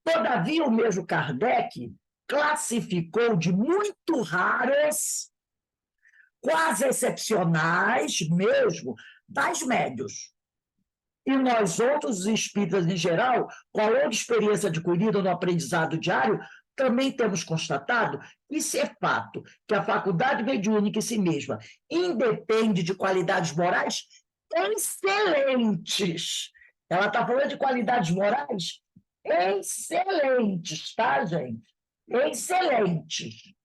Todavia, o mesmo Kardec classificou de muito raros, quase excepcionais mesmo, tais médios. E nós outros, os espíritas em geral, com a longa experiência adquirida no aprendizado diário, também temos constatado que isso é fato, que a faculdade mediúnica em si mesma independe de qualidades morais excelentes. Ela está falando de qualidades morais excelentes, tá, gente? Excelentes.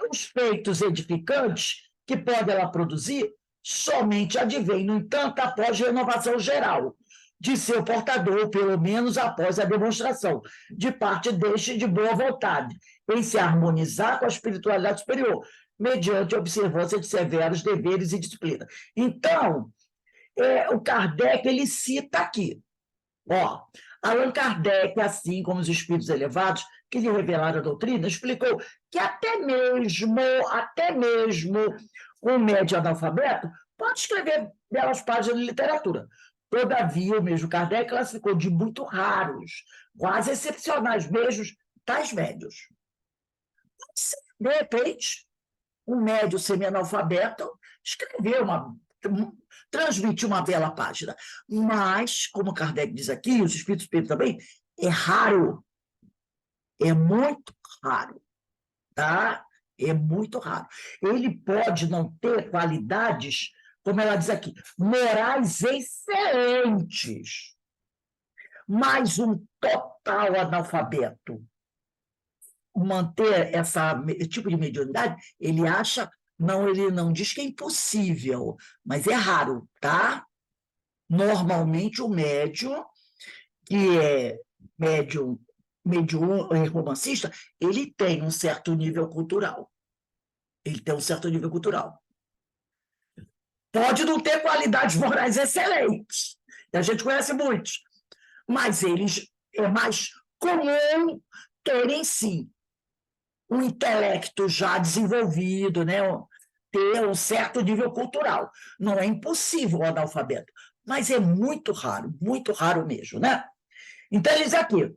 Os feitos edificantes que pode ela produzir somente advém, no entanto, após renovação geral de seu portador, ou pelo menos após a demonstração de parte deste de boa vontade, em se harmonizar com a espiritualidade superior, mediante a observância de severos deveres e disciplina. Então, o Kardec, ele cita aqui, ó, Allan Kardec, assim como os espíritos elevados que lhe revelaram a doutrina, explicou que até mesmo um médio analfabeto pode escrever belas páginas de literatura. Todavia, o mesmo Kardec classificou de muito raros, quase excepcionais mesmo, tais médios. De repente, um médio semi-analfabeto escreveu transmitiu uma bela página. Mas, como Kardec diz aqui, os espíritos espíritos também, é raro. É muito raro. Tá? É muito raro. Ele pode não ter qualidades, como ela diz aqui, morais excelentes, mas um total analfabeto manter esse tipo de mediunidade, ele não diz que é impossível, mas é raro, tá? Normalmente o médium, que é médium romancista, ele tem um certo nível cultural. Ele tem um certo nível cultural. Pode não ter qualidades morais excelentes, a gente conhece muitos, mas eles é mais comum terem, sim, um intelecto já desenvolvido, né? Ter um certo nível cultural. Não é impossível o analfabeto, mas é muito raro mesmo, né? Então, eles aqui.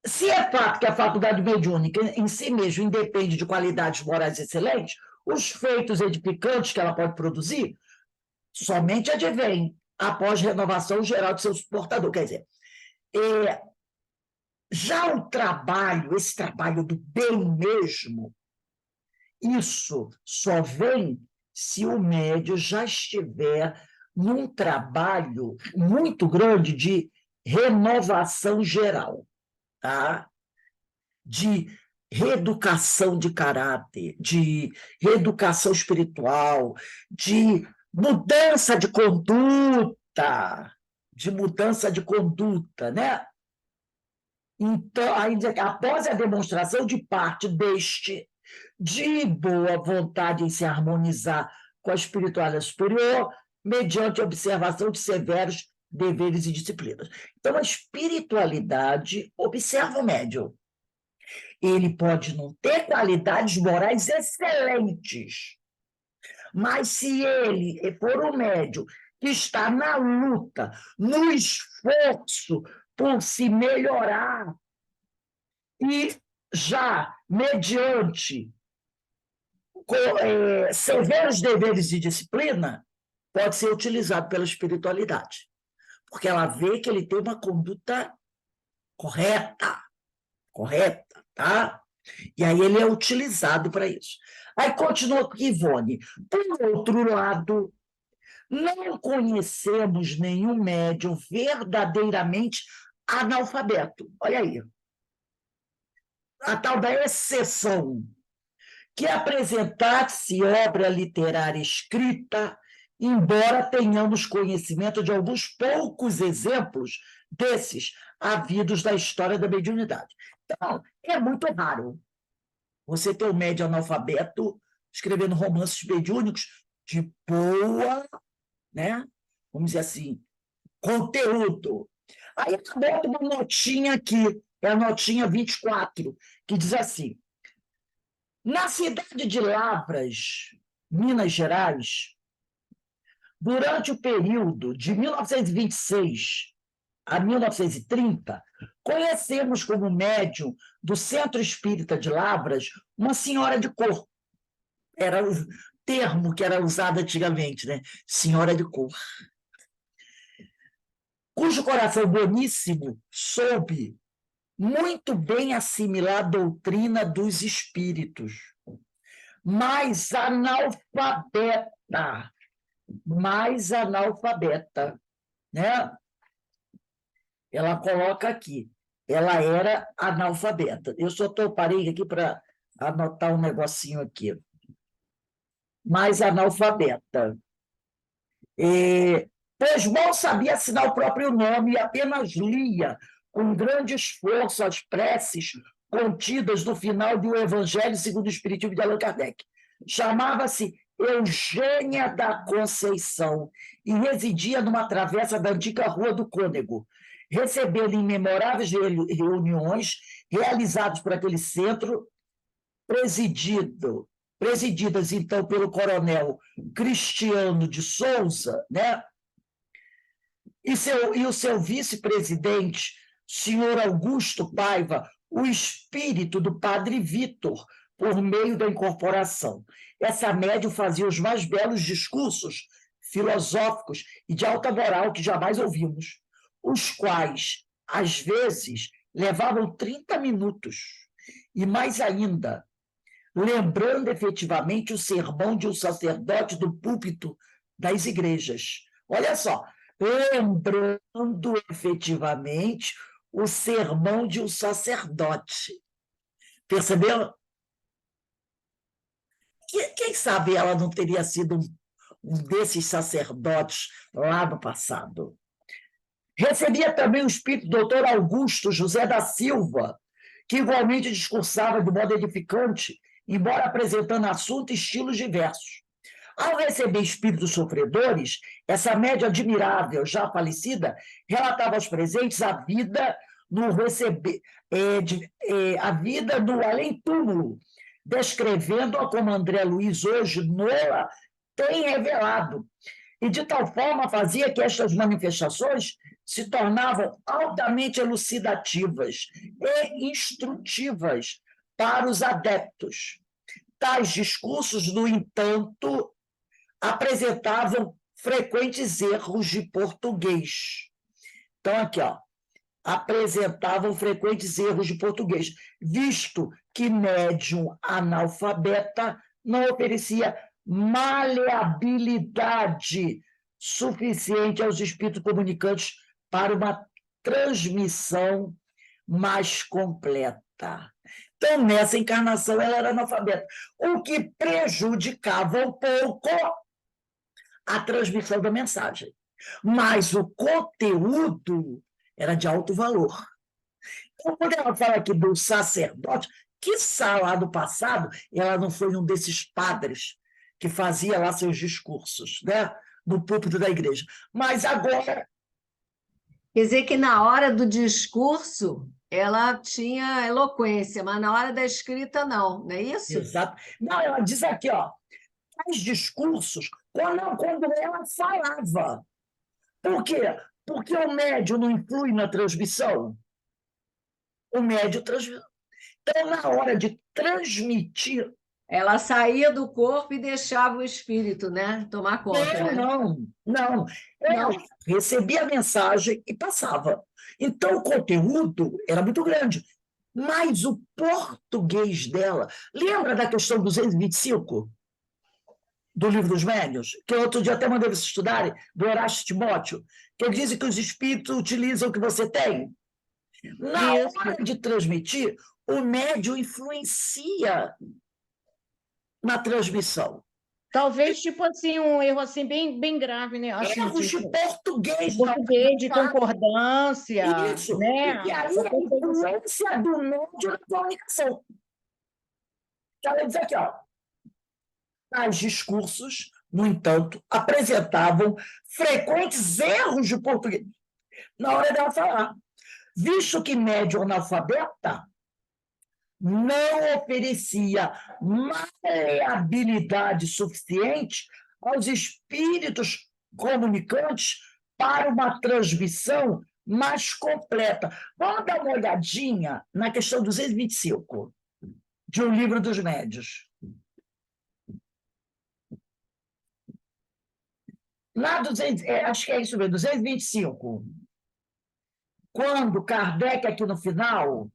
Se é fato que a faculdade mediúnica em si mesma independe de qualidades morais excelentes, os feitos edificantes que ela pode produzir somente advêm após renovação geral de seu portador. Quer dizer, já o trabalho, esse trabalho do bem mesmo, isso só vem se o médium já estiver num trabalho muito grande de renovação geral, tá? De reeducação de caráter, de reeducação espiritual, de mudança de conduta, né? Então, ainda após a demonstração de parte deste de boa vontade em se harmonizar com a espiritualidade superior, mediante a observação de severos deveres e disciplinas. Então, a espiritualidade observa o médium. Ele pode não ter qualidades morais excelentes, mas se ele for um médium que está na luta, no esforço por se melhorar, e já mediante severos deveres de disciplina, pode ser utilizado pela espiritualidade, porque ela vê que ele tem uma conduta correta, tá? E aí ele é utilizado para isso. Aí continua com Ivone. Por outro lado, não conhecemos nenhum médium verdadeiramente analfabeto. Olha aí. A tal da exceção, que apresentasse obra literária escrita, embora tenhamos conhecimento de alguns poucos exemplos desses havidos da história da mediunidade. Então, é muito raro você ter um médium analfabeto escrevendo romances mediúnicos de boa, né? Vamos dizer assim, conteúdo. Aí eu boto uma notinha aqui, é a notinha 24, que diz assim: na cidade de Lavras, Minas Gerais, durante o período de 1926 a 1930, conhecemos como médium do Centro Espírita de Lavras uma senhora de cor. Era o termo que era usado antigamente, né? Senhora de cor. Cujo coração boníssimo soube muito bem assimilar a doutrina dos espíritos, mas analfabeta, né? Ela coloca aqui, ela era analfabeta. Eu só parei aqui para anotar um negocinho aqui. Mais analfabeta. Pois mal sabia assinar o próprio nome e apenas lia com grande esforço as preces contidas no final do Evangelho segundo o Espiritismo de Allan Kardec. Chamava-se Eugênia da Conceição e residia numa travessa da antiga Rua do Cônego, recebendo em memoráveis reuniões realizadas por aquele centro, presididas, então, pelo coronel Cristiano de Souza, né? E o seu vice-presidente, senhor Augusto Paiva, o espírito do padre Vitor, por meio da incorporação. Essa médium fazia os mais belos discursos filosóficos e de alta moral que jamais ouvimos, os quais, às vezes, levavam 30 minutos, e mais ainda, lembrando efetivamente o sermão de um sacerdote do púlpito das igrejas. Olha só, lembrando efetivamente o sermão de um sacerdote. Percebeu? Quem sabe ela não teria sido um desses sacerdotes lá no passado? Recebia também o espírito do doutor Augusto José da Silva, que igualmente discursava de modo edificante, embora apresentando assunto e estilos diversos. Ao receber espíritos sofredores, essa média admirável, já falecida, relatava aos presentes a vida no além-túmulo, descrevendo-a como André Luiz hoje Nola tem revelado, e de tal forma fazia que estas manifestações se tornavam altamente elucidativas e instrutivas para os adeptos. Tais discursos, no entanto, apresentavam frequentes erros de português. Então, aqui, ó, apresentavam frequentes erros de português, visto que médium analfabeta não oferecia maleabilidade suficiente aos espíritos comunicantes para uma transmissão mais completa. Então, nessa encarnação, ela era analfabeta, o que prejudicava um pouco a transmissão da mensagem. Mas o conteúdo era de alto valor. Então, quando ela fala aqui do sacerdote, quiçá lá do passado, ela não foi um desses padres que fazia lá seus discursos, né, no púlpito da igreja. Mas agora... Quer dizer que na hora do discurso ela tinha eloquência, mas na hora da escrita não é isso? Exato. Não, ela diz aqui, ó, os discursos, quando ela falava. Por quê? Porque o médium não influi na transmissão. O médium transmite. Então, na hora de transmitir... Ela saía do corpo e deixava o espírito, né, tomar conta, né? Não. Ela recebia a mensagem e passava. Então, o conteúdo era muito grande. Mas o português dela... Lembra da questão 225? Do Livro dos Médiuns? Que outro dia até mandei vocês estudarem, do Horácio Timóteo, que ele diz que os espíritos utilizam o que você tem. Na hora de transmitir, o médium influencia na transmissão. Talvez, tipo assim, um erro assim, bem grave, né? Assim, Erros de tipo, português. português, de concordância, Isso. né? E aí a influência do médium na comunicação. Ela diz aqui, ó. Tais discursos, no entanto, apresentavam frequentes erros de português na hora dela falar, visto que médium analfabeta não oferecia maleabilidade suficiente aos espíritos comunicantes para uma transmissão mais completa. Vamos dar uma olhadinha na questão 225 de O Livro dos Médios. Lá, acho que é isso mesmo, 225. Quando Kardec, aqui no final,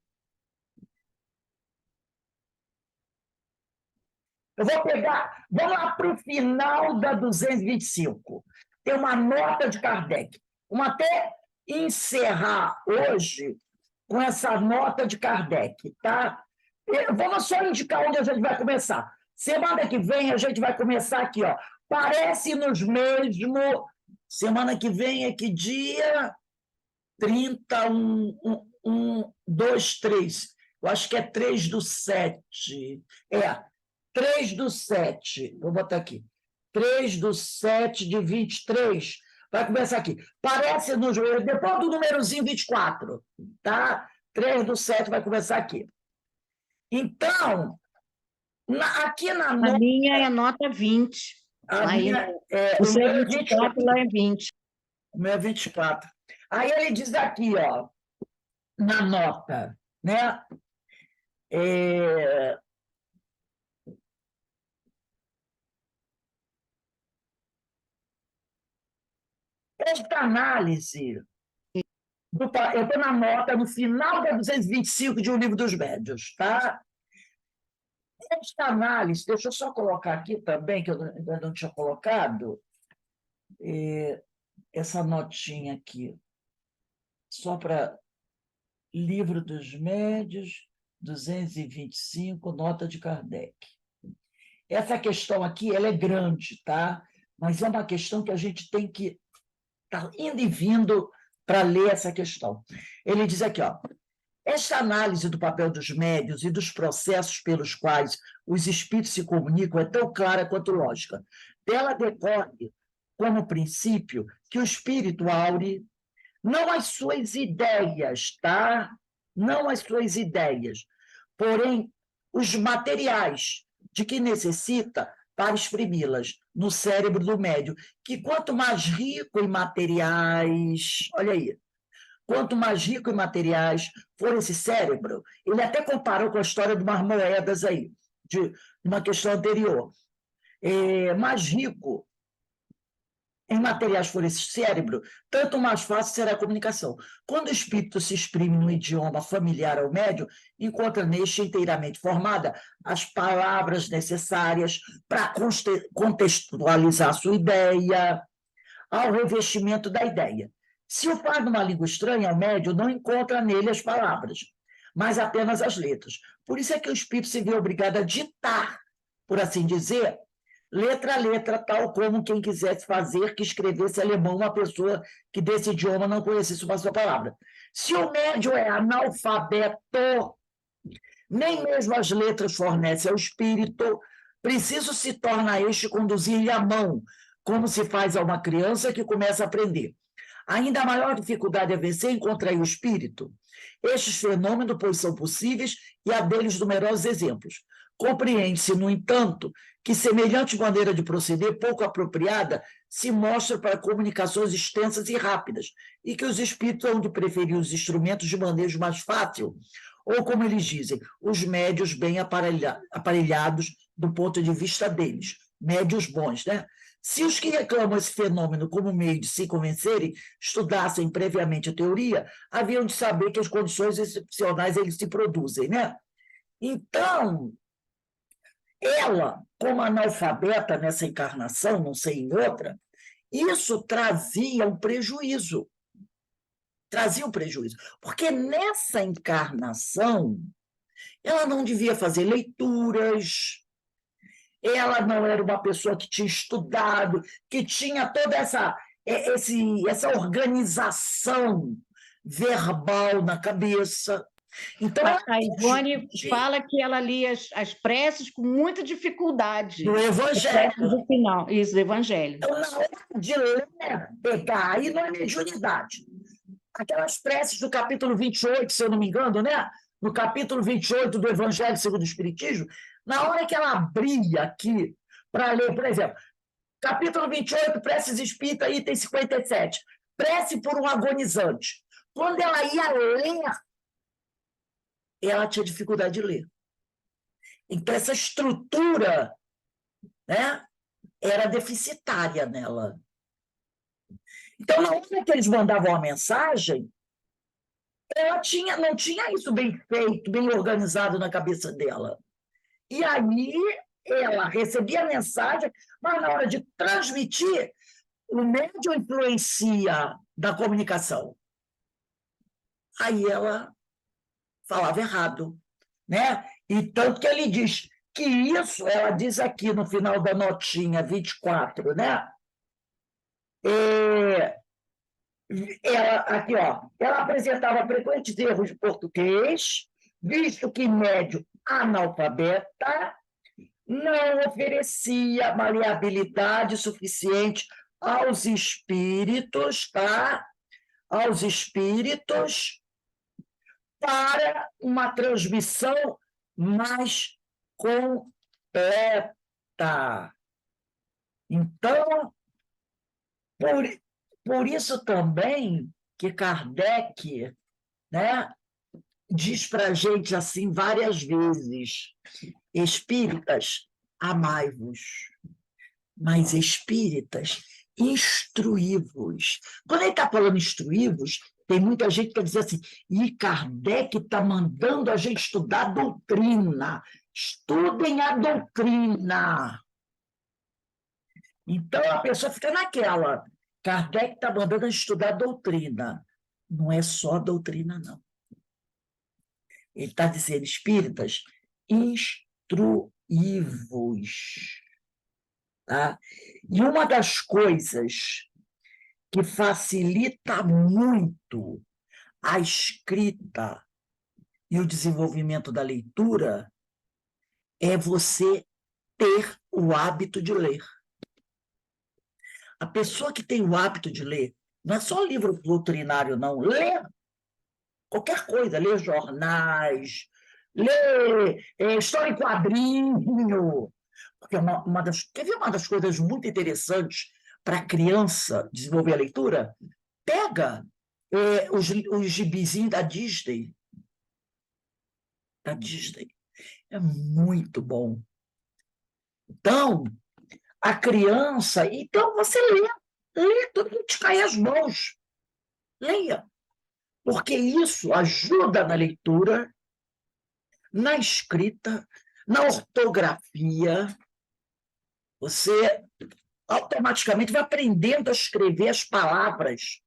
eu vou pegar, vamos lá para o final da 225. Tem uma nota de Kardec. Vamos até encerrar hoje com essa nota de Kardec, tá? Vamos só indicar onde a gente vai começar. Semana que vem a gente vai começar aqui, ó. Parece-nos mesmo. Semana que vem é que dia? 30, 2, 3. Eu acho que é 3/7. 3/7. Vou botar aqui. 3/7 de 23. Vai começar aqui. Parece-nos, depois do númerozinho 24, tá? 3/7 vai começar aqui. Então, aqui na A nota. minha é nota 20. A Aí, minha, o seu meu é 24, lá é 20. O meu é 24. Aí ele diz aqui, ó, na nota, né? Esta análise, eu estou na nota, no final da 225 de O Livro dos Médios, tá? Esta análise, deixa eu só colocar aqui também, que eu ainda não tinha colocado, essa notinha aqui, só para Livro dos Médios, 225, nota de Kardec. Essa questão aqui, ela é grande, tá? Mas é uma questão que a gente tem que estar indo e vindo para ler essa questão. Ele diz aqui, ó, esta análise do papel dos médiuns e dos processos pelos quais os espíritos se comunicam é tão clara quanto lógica. Dela decorre, como princípio, que o espírito aure não as suas ideias, tá? Não as suas ideias, porém os materiais de que necessita para exprimi-las no cérebro do médium, que quanto mais rico em materiais, olha aí, quanto mais rico em materiais for esse cérebro, ele até comparou com a história de umas moedas aí, de uma questão anterior, mais rico em materiais for esse cérebro, tanto mais fácil será a comunicação. Quando o espírito se exprime no idioma familiar ao médium, encontra neste inteiramente formada as palavras necessárias para contextualizar sua ideia, ao revestimento da ideia. Se o faz numa língua estranha, o médium não encontra nele as palavras, mas apenas as letras. Por isso é que o espírito se vê obrigado a ditar, por assim dizer, letra a letra, tal como quem quisesse fazer que escrevesse alemão uma pessoa que desse idioma não conhecesse uma só palavra. Se o médium é analfabeto, nem mesmo as letras fornece ao espírito, preciso se torna este conduzir-lhe a mão, como se faz a uma criança que começa a aprender. Ainda a maior dificuldade a vencer encontra aí o espírito. Estes fenômenos, pois, são possíveis e há deles numerosos exemplos. Compreende-se, no entanto, que semelhante maneira de proceder, pouco apropriada, se mostra para comunicações extensas e rápidas, e que os espíritos hão de preferir os instrumentos de manejo mais fácil, ou, como eles dizem, os médios bem aparelhados do ponto de vista deles, médios bons, né? Se os que reclamam esse fenômeno como meio de se convencerem estudassem previamente a teoria, haviam de saber que as condições excepcionais eles se produzem, né? Então, ela, como analfabeta nessa encarnação, não sei em outra, isso trazia um prejuízo. Trazia um prejuízo. Porque nessa encarnação, ela não devia fazer leituras, ela não era uma pessoa que tinha estudado, que tinha toda essa organização verbal na cabeça. Então, A Ivone fala que ela lia as preces com muita dificuldade. do Evangelho. Do final, isso, do Evangelho. Então, na hora de ler, pegar, aí não é mediunidade. Aquelas preces do capítulo 28, se eu não me engano, né? No capítulo 28 do Evangelho segundo o Espiritismo, na hora que ela abria aqui para ler, por exemplo, capítulo 28, preces espírita, item 57, prece por um agonizante. Quando ela ia ler, ela tinha dificuldade de ler. Então, essa estrutura, né, era deficitária nela. Então, na hora que eles mandavam a mensagem, ela não tinha isso bem feito, bem organizado na cabeça dela. E aí ela recebia a mensagem, mas na hora de transmitir, o médium influencia da comunicação. Aí ela falava errado, né? E tanto que ele diz que isso, ela diz aqui no final da notinha 24, né? Aqui, ó, ela apresentava frequentes erros de português, visto que médium analfabeta não oferecia maleabilidade suficiente aos espíritos, tá? Aos espíritos para uma transmissão mais completa. Então, por isso também que Kardec, né, diz para a gente assim várias vezes: espíritas, amai-vos, mas espíritas, instruí-vos. Quando ele está falando instruí-vos, tem muita gente que quer dizer assim, e Kardec está mandando a gente estudar a doutrina. Estudem a doutrina. Então, a pessoa fica naquela. Kardec está mandando a gente estudar a doutrina. Não é só a doutrina, não. Ele está dizendo, espíritas, instruí-vos. Tá? E uma das coisas que facilita muito a escrita e o desenvolvimento da leitura é você ter o hábito de ler. A pessoa que tem o hábito de ler, não é só livro doutrinário, não. Lê qualquer coisa, lê jornais, lê história em quadrinho. Porque quer ver uma das coisas muito interessantes para a criança desenvolver a leitura? Pega os gibizinhos da Disney. Da Disney. É muito bom. Então, a criança... Então, você lê tudo que te cai às mãos. Leia. Porque isso ajuda na leitura, na escrita, na ortografia. Você automaticamente vai aprendendo a escrever as palavras.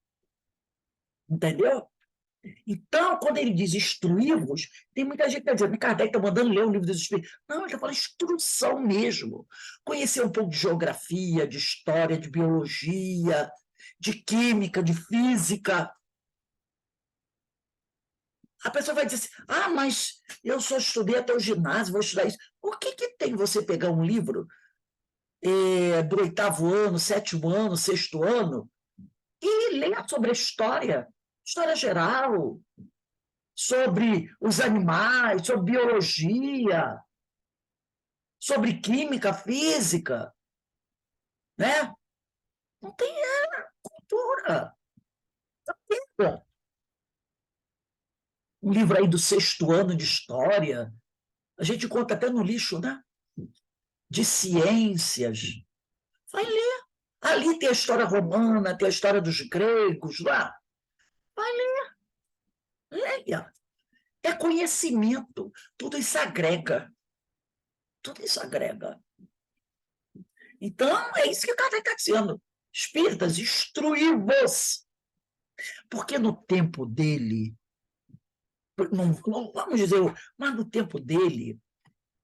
Entendeu? Então, quando ele diz instruí-vos, tem muita gente que está dizendo, Kardec está mandando ler o livro dos Espíritos. Não, ele está falando instrução mesmo. Conhecer um pouco de geografia, de história, de biologia, de química, de física. A pessoa vai dizer assim, mas eu só estudei até o ginásio, vou estudar isso. O que tem você pegar um livro do 8º ano, 7º ano, 6º ano, e ler sobre a história geral, sobre os animais, sobre biologia, sobre química, física, né? Não tem cultura. Um livro aí do 6º ano de história, a gente conta até no lixo, né? De ciências. Vai ler. Ali tem a história romana, tem a história dos gregos lá. Vai ler. Leia. É conhecimento. Tudo isso agrega. Tudo isso agrega. Então, é isso que o cara está dizendo. Espíritas, instruí-vos. Porque no tempo dele, não vamos dizer, mas no tempo dele,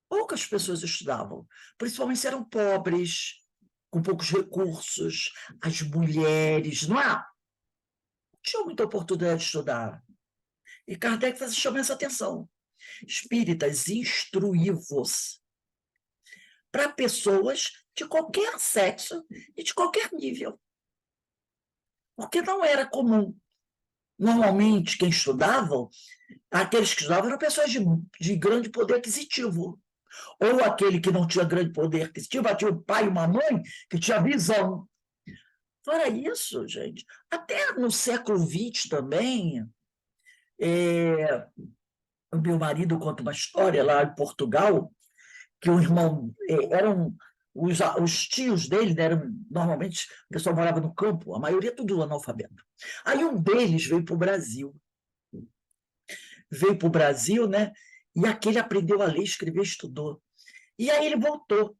Poucas pessoas estudavam, principalmente se eram pobres, com poucos recursos, as mulheres, não é? Não tinham muita oportunidade de estudar. E Kardec chama essa atenção. Espíritas, instruí-vos para pessoas de qualquer sexo e de qualquer nível. Porque não era comum. Normalmente, quem estudava, aqueles que estudavam eram pessoas de grande poder aquisitivo. Ou aquele que não tinha grande poder aquisitivo, mas tinha um pai e uma mãe que tinha visão. Fora isso, gente, até no século XX também, o meu marido conta uma história lá em Portugal, que o irmão, eram os tios dele, né, normalmente o pessoal morava no campo, a maioria tudo analfabeto. Aí um deles veio para o Brasil. Veio para o Brasil, né? E aquele aprendeu a ler, escrever, estudou. E aí ele voltou.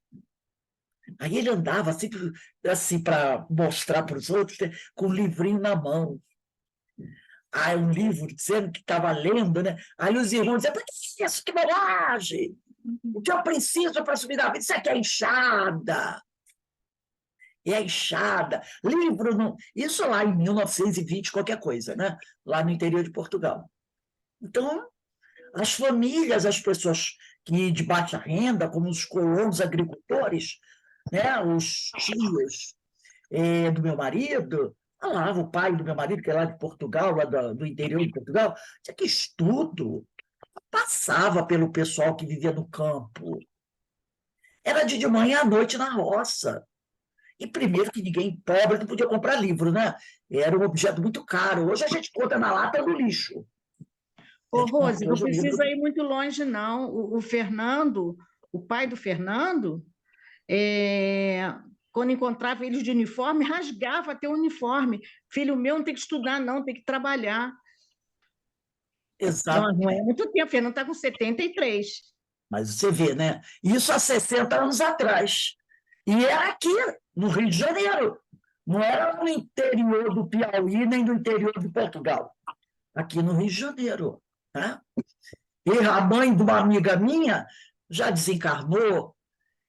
Aí ele andava assim para mostrar para os outros, né, com um livrinho na mão. Aí um livro dizendo que estava lendo, né? Aí os irmãos diziam, para que isso? Que bobagem! O que eu preciso para subir na vida? Isso aqui é enxada. E a enxada. Livro, não... Isso lá em 1920, qualquer coisa, né? Lá no interior de Portugal. Então, as famílias, as pessoas que de baixa renda, como os colonos agricultores, né? Os tios do meu marido, falava, o pai do meu marido, que é lá de Portugal, lá do interior de Portugal, tinha que estudo passava pelo pessoal que vivia no campo. Era de manhã à noite na roça. E primeiro que ninguém pobre não podia comprar livro, né? Era um objeto muito caro. Hoje a gente conta na lata do lixo. Ô, Rose, não precisa ir muito longe, não. O Fernando, o pai do Fernando, quando encontrava eles de uniforme, rasgava até o uniforme. Filho meu não tem que estudar, não, tem que trabalhar. Exato. Não é muito tempo, o Fernando está com 73. Mas você vê, né? Isso há 60 anos atrás. E era aqui, no Rio de Janeiro. Não era no interior do Piauí, nem no interior de Portugal. Aqui no Rio de Janeiro. Né? E a mãe de uma amiga minha já desencarnou.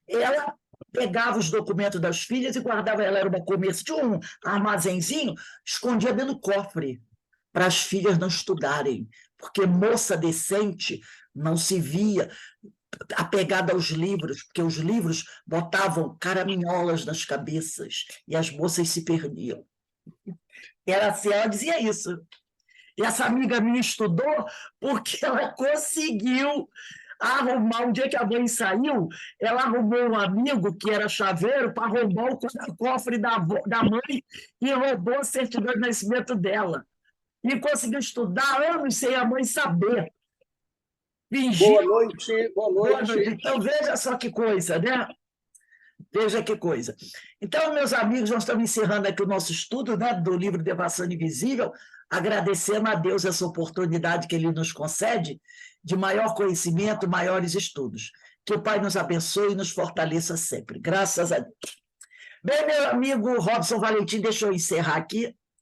Ela pegava os documentos das filhas e guardava. Ela era uma comerciante, tinha um armazenzinho, escondia dentro do cofre, para as filhas não estudarem, porque moça decente não se via apegada aos livros, porque os livros botavam caraminholas nas cabeças e as moças se perdiam. Ela dizia isso. E essa amiga minha estudou porque ela conseguiu arrumar, um dia que a mãe saiu, ela arrumou um amigo que era chaveiro para roubar o cofre da mãe e roubou a certidão de nascimento dela. E conseguiu estudar anos sem a mãe saber. Boa noite, boa noite. Boa noite. Então, veja só que coisa, né? Veja que coisa. Então, meus amigos, nós estamos encerrando aqui o nosso estudo, né, do livro Devassando Invisível, agradecendo a Deus essa oportunidade que Ele nos concede de maior conhecimento, maiores estudos. Que o Pai nos abençoe e nos fortaleça sempre. Graças a Deus. Bem, meu amigo Robson Valentim, deixa eu encerrar aqui.